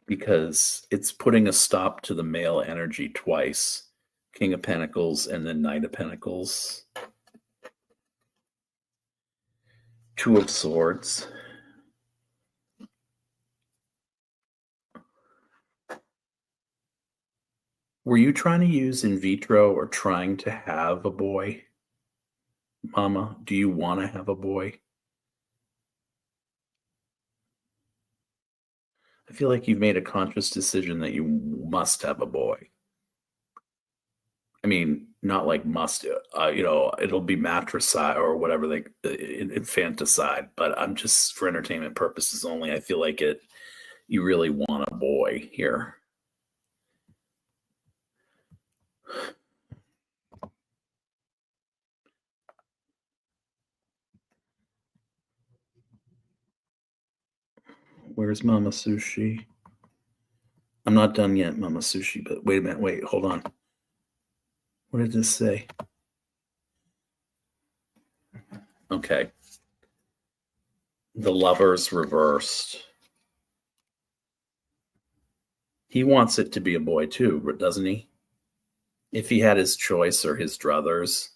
because it's putting a stop to the male energy twice. King of Pentacles and then Knight of Pentacles. 2 of Swords. Were you trying to use in vitro or trying to have a boy? Mama, do you want to have a boy? I feel like you've made a conscious decision that you must have a boy. I mean, not like must, it'll be matricide or whatever infanticide, but I'm just for entertainment purposes only. I feel like you really want a boy here. Where's Mama Sushi? I'm not done yet, Mama Sushi, but wait a minute. Wait, hold on. What did this say? Okay. The Lover's reversed. He wants it to be a boy too, doesn't he? If he had his choice or his druthers,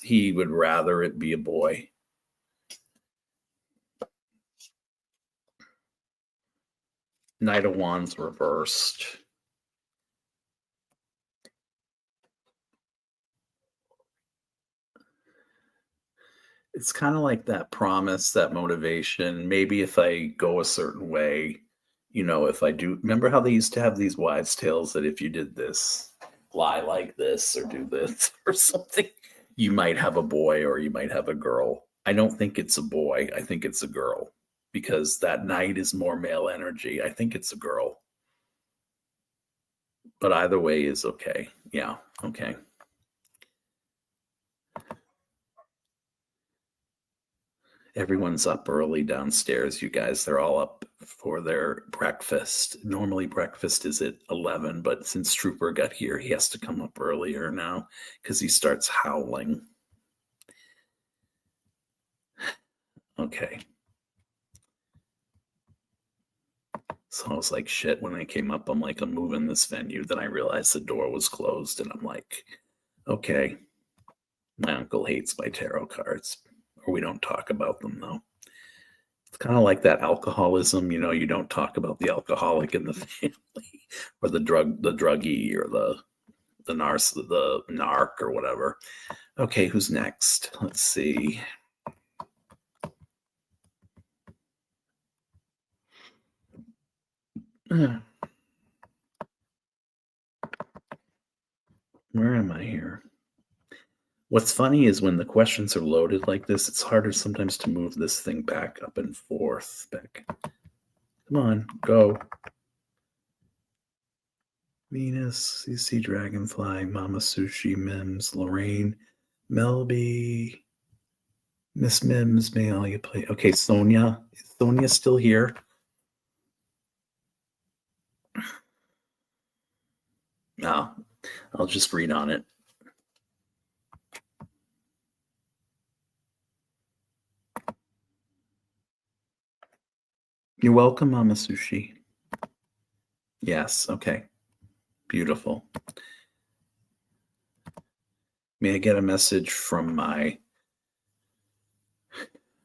he would rather it be a boy. Knight of Wands reversed. It's kind of like that promise, that motivation. Maybe if I go a certain way, if I do, remember how they used to have these wives' tales that if you did this, lie like this or do this or something, you might have a boy or you might have a girl. I don't think it's a boy. I think it's a girl because that knight is more male energy. I think it's a girl. But either way is okay. Yeah, okay. Everyone's up early downstairs, you guys. They're all up for their breakfast. Normally breakfast is at 11, but since Trooper got here, he has to come up earlier now because he starts howling. Okay. So I was like, shit, when I came up, I'm like, I'm moving this venue. Then I realized the door was closed and I'm like, okay, my uncle hates my tarot cards. Or we don't talk about them though. It's kind of like that alcoholism, you don't talk about the alcoholic in the family or the druggie or the narc or whatever. Okay, who's next? Let's see. Where am I here? What's funny is when the questions are loaded like this, it's harder sometimes to move this thing back up and forth. Come on, go. Venus, CC Dragonfly, Mama Sushi, Mims, Lorraine, Melby, Miss Mims, may all you play. Okay, Sonia. Is Sonia still here? No, I'll just read on it. You're welcome, Mama Sushi. Yes, okay. Beautiful. May I get a message from my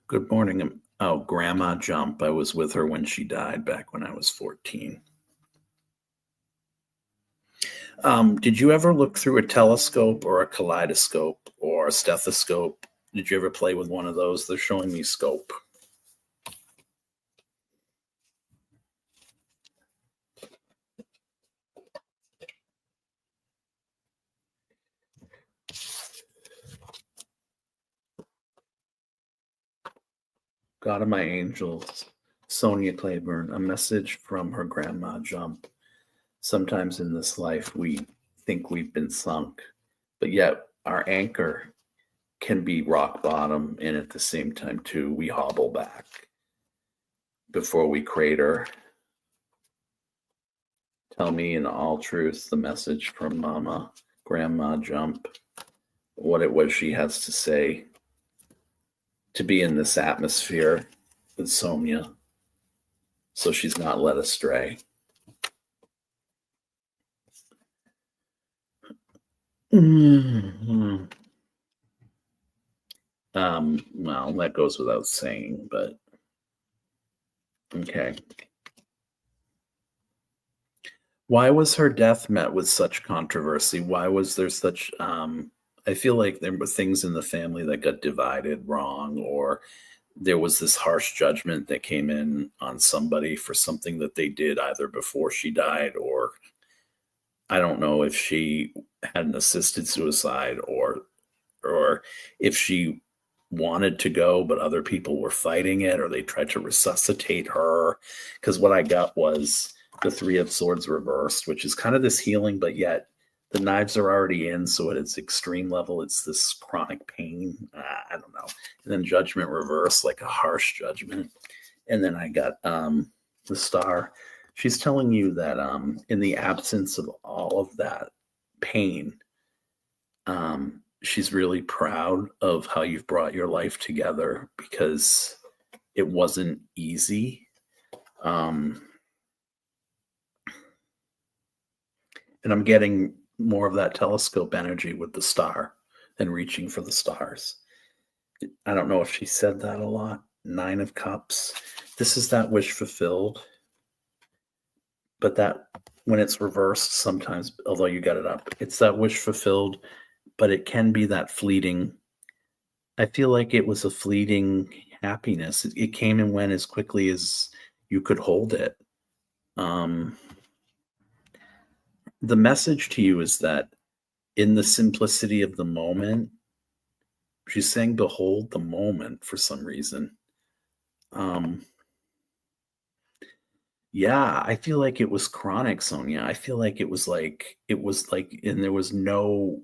good morning? Oh, Grandma Jump. I was with her when she died back when I was 14. Did you ever look through a telescope or a kaleidoscope or a stethoscope? Did you ever play with one of those? They're showing me scope. God of my angels, Sonia Claiborne, a message from her Grandma Jump. Sometimes in this life, we think we've been sunk, but yet our anchor can be rock bottom, and at the same time, too, we hobble back before we crater. Tell me in all truth the message from Mama, Grandma Jump, what it was she has to say to be in this atmosphere with Sonia so she's not led astray. Mm-hmm. Well, that goes without saying, but okay. Why was her death met with such controversy? Why was there such I feel like there were things in the family that got divided wrong, or there was this harsh judgment that came in on somebody for something that they did either before she died, or I don't know if she had an assisted suicide, or if she wanted to go but other people were fighting it, or they tried to resuscitate her. Because what I got was the Three of Swords reversed, which is kind of this healing, but yet the knives are already in, so at its extreme level it's this chronic pain. I don't know. And then Judgment reversed, like a harsh judgment. And then I got the Star. She's telling you that in the absence of all of that pain, she's really proud of how you've brought your life together, because it wasn't easy. And I'm getting more of that telescope energy with the Star and reaching for the stars. I don't know if she said that a lot. 9 of Cups. This is that wish fulfilled. But that, when it's reversed sometimes, although you got it up, it's that wish fulfilled, but it can be that fleeting. I feel like it was a fleeting happiness. It came and went as quickly as you could hold it. The message to you is that in the simplicity of the moment, she's saying, behold the moment for some reason. Yeah, I feel like it was chronic, Sonia. I feel like it was like, and there was no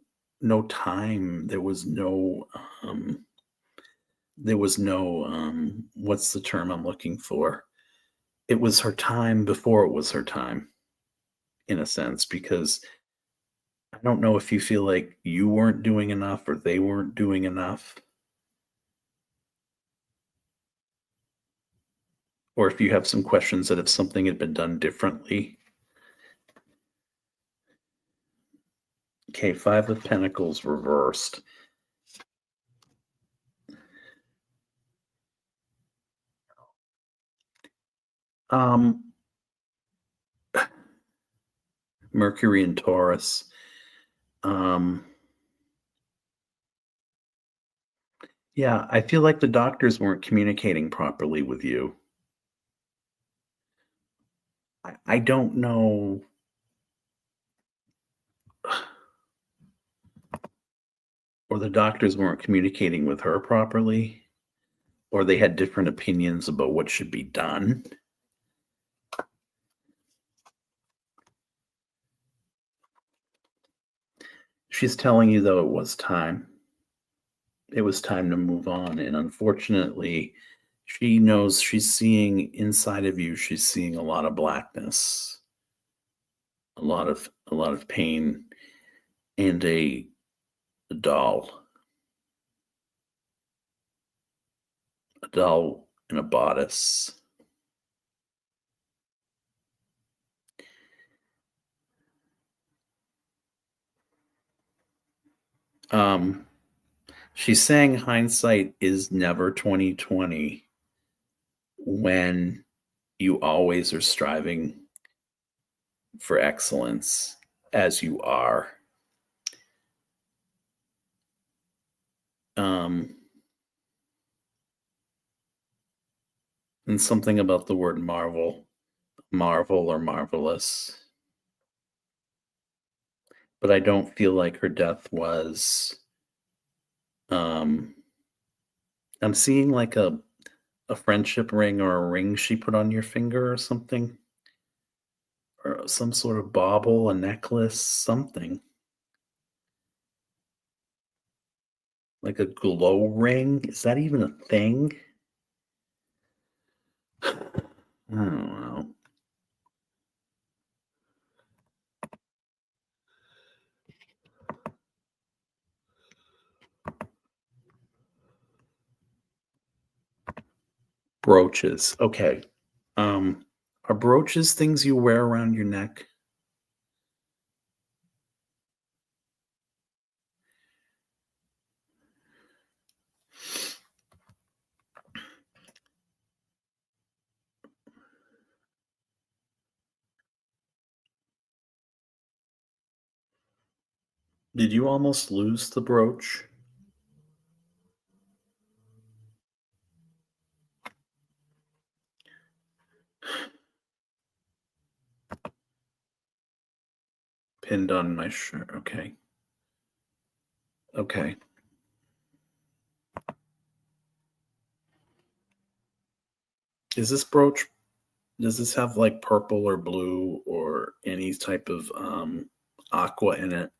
time. There was no, what's the term I'm looking for? It was her time before it was her time, in a sense, because I don't know if you feel like you weren't doing enough or they weren't doing enough, or if you have some questions that if something had been done differently. Okay, 5 of Pentacles reversed. Mercury and Taurus. Yeah, I feel like the doctors weren't communicating properly with you. I don't know. Or the doctors weren't communicating with her properly, or they had different opinions about what should be done. She's telling you, though, it was time. It was time to move on. And unfortunately, she knows she's seeing inside of you, she's seeing a lot of blackness, a lot of pain, and a doll. A doll and a bodice. She's saying hindsight is never 2020 when you always are striving for excellence as you are. And something about the word marvel or marvelous. But I don't feel like her death was, I'm seeing like a friendship ring or a ring she put on your finger or something, or some sort of bauble, a necklace, something like a glow ring. Is that even a thing? I don't know. Brooches. Okay. Are brooches things you wear around your neck? Did you almost lose the brooch? Pinned on my shirt. Okay. Okay. Is this brooch, does this have like purple or blue or any type of aqua in it?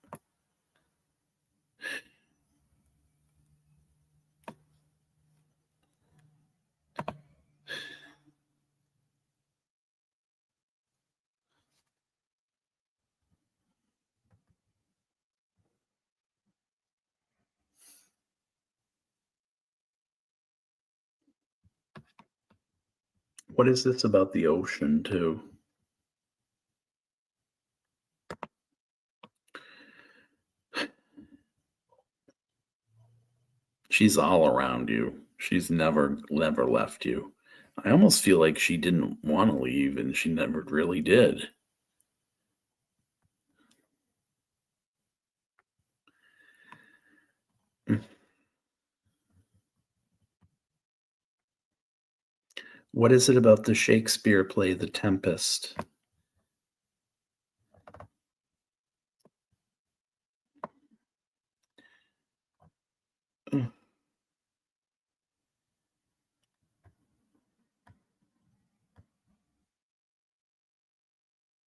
What is this about the ocean too? She's all around you. She's never left you. I almost feel like she didn't want to leave and she never really did. What is it about the Shakespeare play, The Tempest?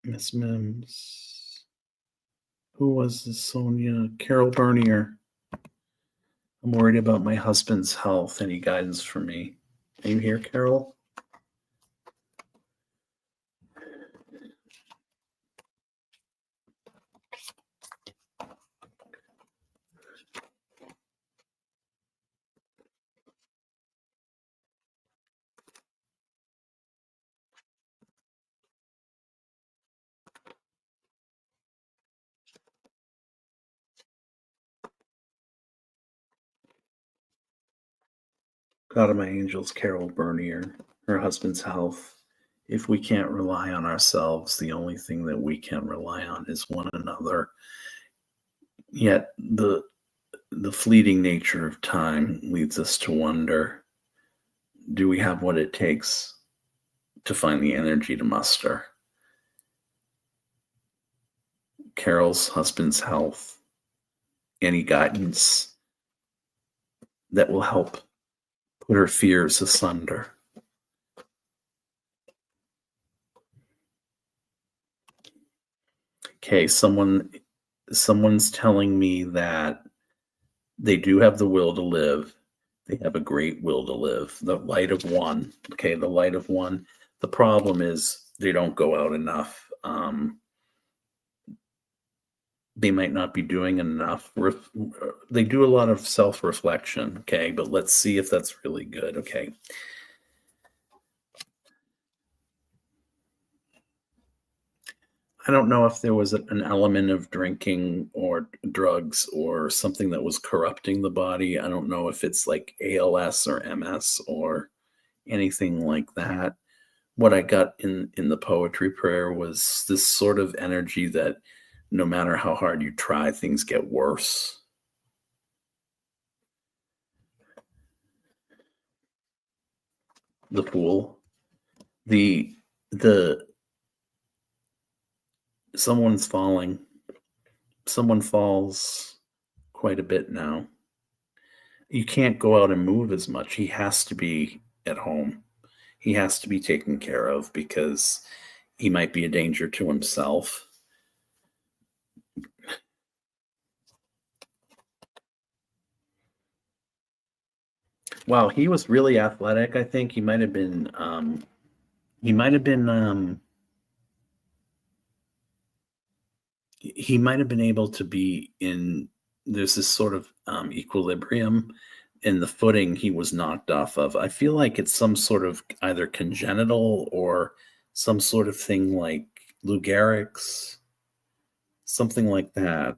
Miss Mims. Who was this? Sonia? Carol Bernier. I'm worried about my husband's health. Any guidance for me? Are you here, Carol? God of my angels, Carol Bernier, her husband's health. If we can't rely on ourselves, the only thing that we can rely on is one another. Yet the fleeting nature of time leads us to wonder, do we have what it takes to find the energy to muster? Carol's husband's health, any guidance that will help put her fears asunder. Okay, someone's telling me that they do have the will to live. They have a great will to live. The light of one. Okay, the light of one. The problem is they don't go out enough. They might not be doing enough. They do a lot of self-reflection. Okay, but let's see if that's really good. Okay. I don't know if there was an element of drinking or drugs or something that was corrupting the body. I don't know if it's like ALS or MS or anything like that. What I got in the poetry prayer was this sort of energy that no matter how hard you try, things get worse. The Fool. The someone's falling. Someone falls quite a bit now. You can't go out and move as much. He has to be at home. He has to be taken care of because he might be a danger to himself. Wow, he was really athletic. I think he might have been he might have been able to be in, there's this sort of equilibrium in the footing he was knocked off of. I feel like it's some sort of either congenital or some sort of thing like Lou Gehrig's, something like that.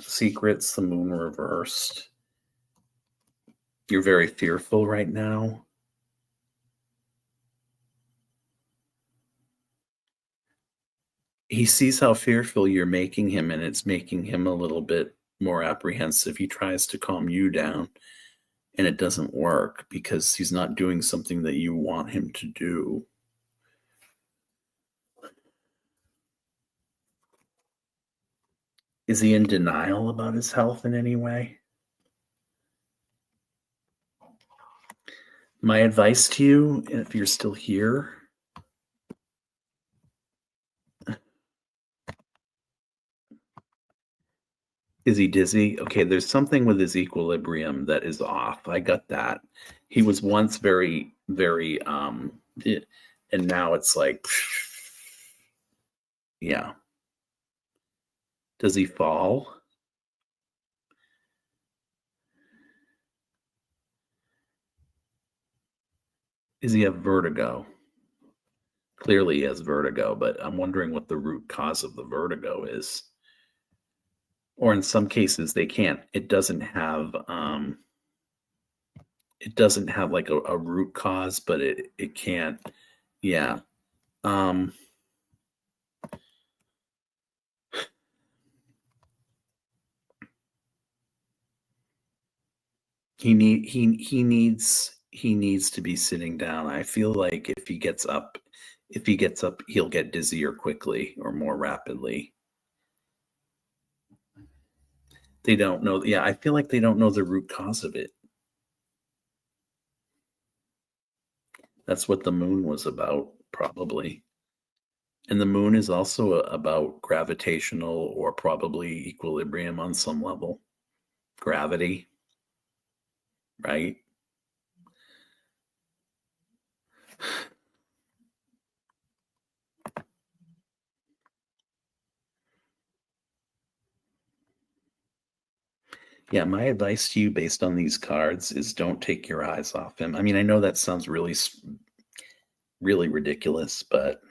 Secrets, the moon reversed. You're very fearful right now. he sees how fearful you're making him, and it's making him a little bit more apprehensive. He tries to calm you down, and it doesn't work because he's not doing something that you want him to do. Is he in denial about his health in any way? My advice to you, if you're still here, is he dizzy? Okay, there's something with his equilibrium that is off. I got that. He was once very, very, and now it's like, yeah. Does he fall? Does he have vertigo? Clearly he has vertigo, but I'm wondering what the root cause of the vertigo is. Or in some cases they can't. It doesn't have like a root cause, but it can't. Yeah. He needs to be sitting down. I feel like if he gets up, he'll get dizzier quickly or more rapidly. They don't know. Yeah, I feel like they don't know the root cause of it. That's what the moon was about, probably. And the moon is also about gravitational or probably equilibrium on some level. Gravity, right? Yeah, my advice to you based on these cards is don't take your eyes off him. I mean, I know that sounds really, really ridiculous, but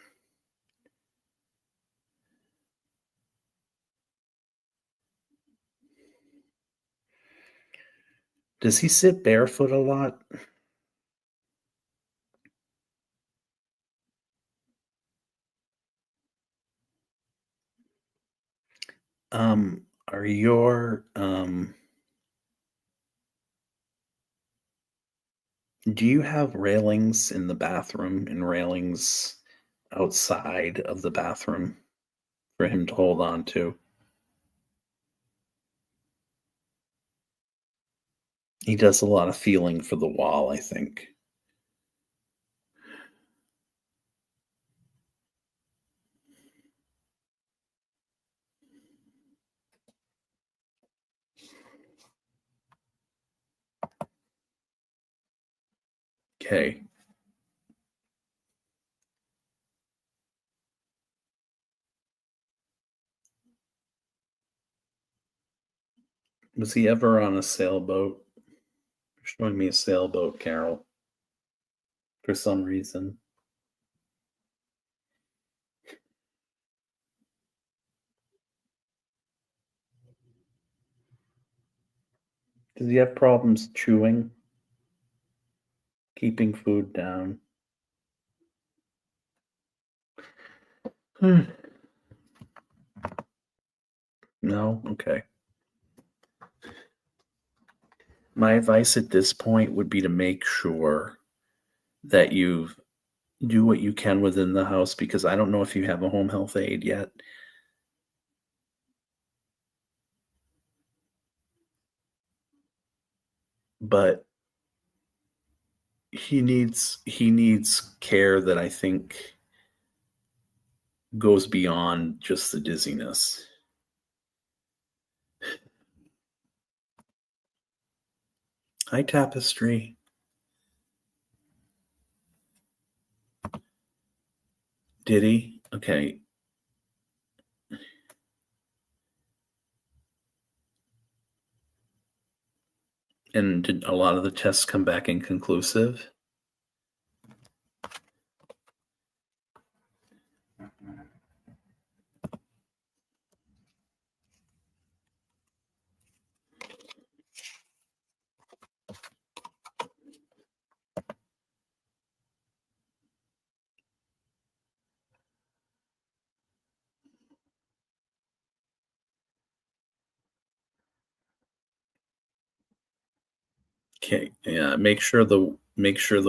does he sit barefoot a lot? Are your do you have railings in the bathroom and railings outside of the bathroom for him to hold on to? He does a lot of feeling for the wall, I think. Okay. Was he ever on a sailboat? You're showing me a sailboat, Carol, for some reason. Does he have problems chewing? Keeping food down? No? Okay. My advice at this point would be to make sure that you do what you can within the house, because I don't know if you have a home health aide yet. But he needs care that I think goes beyond just the dizziness. Hi, Tapestry. Did he? Okay. And did a lot of the tests come back inconclusive? Okay, yeah, make sure the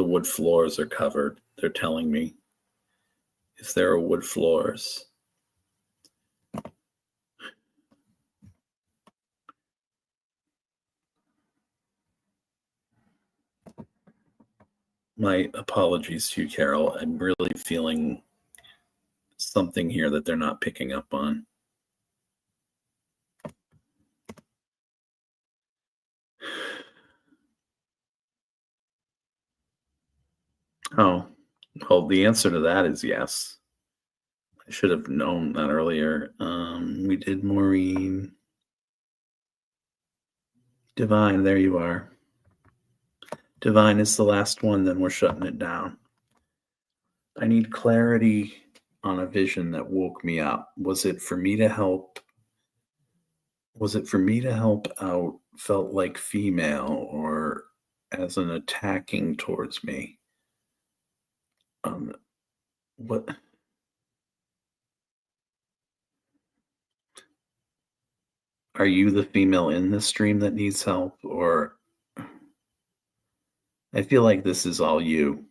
wood floors are covered. They're telling me if there are wood floors. My apologies to you, Carol. I'm really feeling something here that they're not picking up on. Oh, well, the answer to that is yes. I should have known that earlier. We did Maureen. Divine, there you are. Divine is the last one, then we're shutting it down. I need clarity on a vision that woke me up. Was it for me to help? Was it for me to help out, felt like female, or as an attacking towards me? What? Are you the female in this stream that needs help, or I feel like this is all you.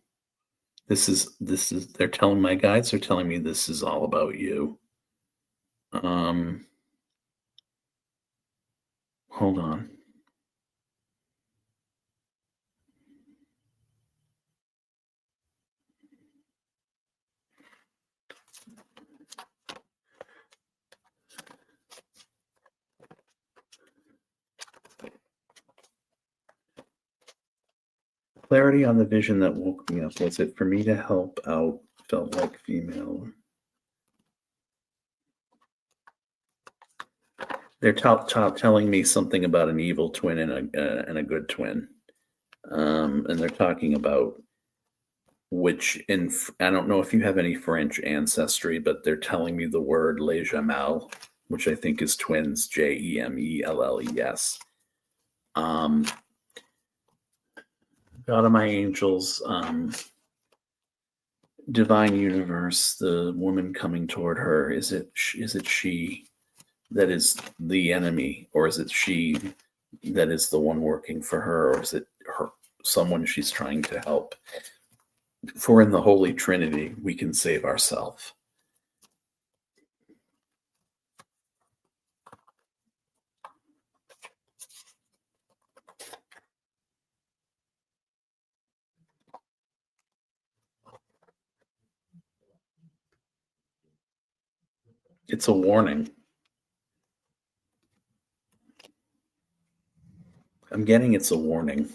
This is they're telling my guides are telling me this is all about you. Hold on. Clarity on the vision that woke me up. Was it for me to help out? Felt like female. They're telling me something about an evil twin and a good twin, and they're talking about which I don't know if you have any French ancestry, but they're telling me the word les gemelles, which I think is twins, Gemelles. God of my angels, divine universe, the woman coming toward her, is it she that is the enemy, or is it she that is the one working for her, or is it her, someone she's trying to help? For in the Holy Trinity, we can save ourselves. It's a warning. I'm getting it's a warning.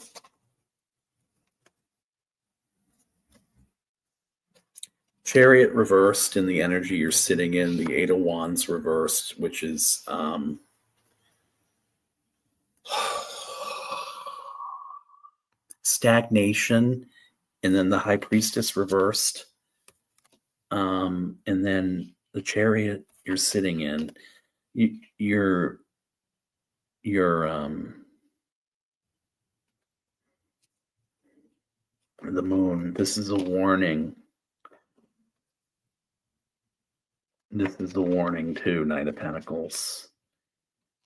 Chariot reversed in the energy you're sitting in, the Eight of Wands reversed, which is stagnation, and then the High Priestess reversed, and then the Chariot you're sitting in, you're the Moon. This is a warning. This is a warning too, Knight of Pentacles.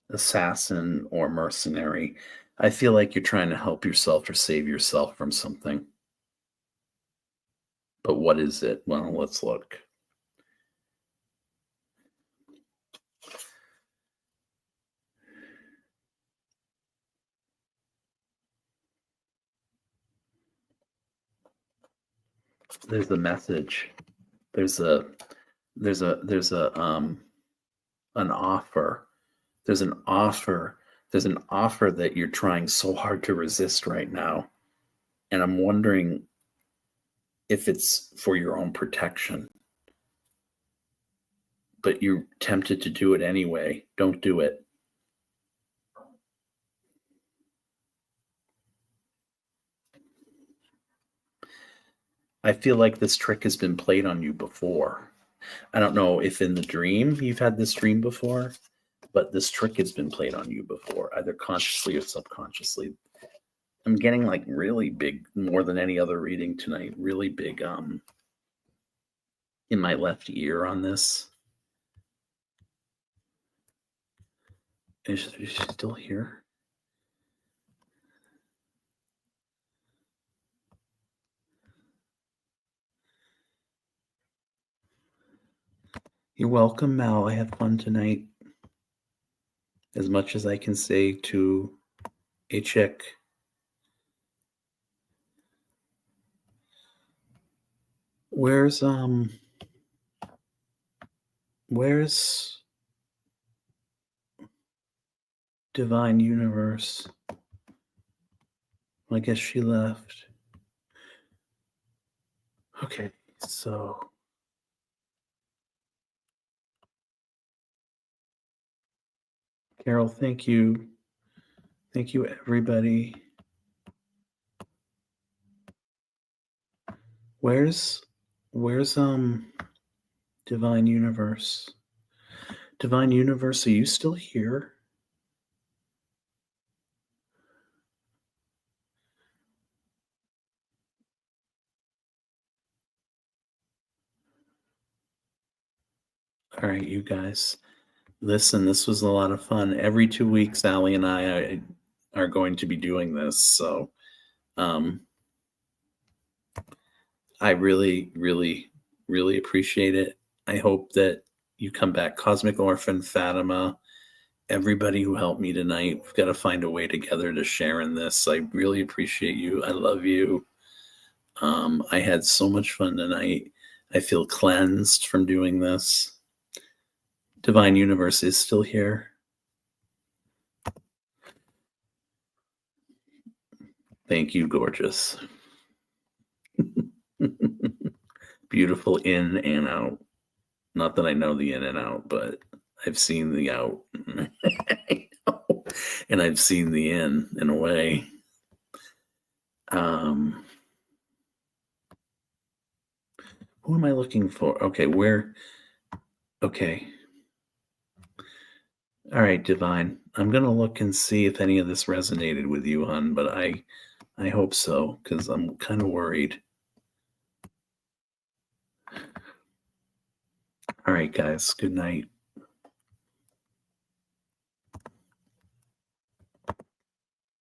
Assassin or mercenary. I feel like you're trying to help yourself or save yourself from something. But what is it? Well, let's look. There's a message. There's an offer. There's an offer. There's an offer that you're trying so hard to resist right now. And I'm wondering if it's for your own protection. But you're tempted to do it anyway. Don't do it. I feel like this trick has been played on you before. I don't know if in the dream you've had this dream before, but this trick has been played on you before, either consciously or subconsciously. I'm getting like really big, more than any other reading tonight, really big in my left ear on this. Is she still here? You're welcome, Mal. I had fun tonight. As much as I can say to a chick. Where's Divine Universe? I guess she left. Okay, so Carol, thank you. Thank you, everybody. Where's Divine Universe? Divine Universe, are you still here? All right, you guys. Listen, this was a lot of fun. Every 2 weeks, Aley and I are going to be doing this. So I really, really, really appreciate it. I hope that you come back. Cosmic Orphan, Fatima, everybody who helped me tonight. We've got to find a way together to share in this. I really appreciate you. I love you. I had so much fun tonight. I feel cleansed from doing this. Divine Universe is still here. Thank you, gorgeous. Beautiful in and out. Not that I know the in and out, but I've seen the out. And I've seen the in a way. Who am I looking for? Okay, okay. All right, Divine. I'm going to look and see if any of this resonated with you, hon, but I hope so, because I'm kind of worried. All right, guys. Good night.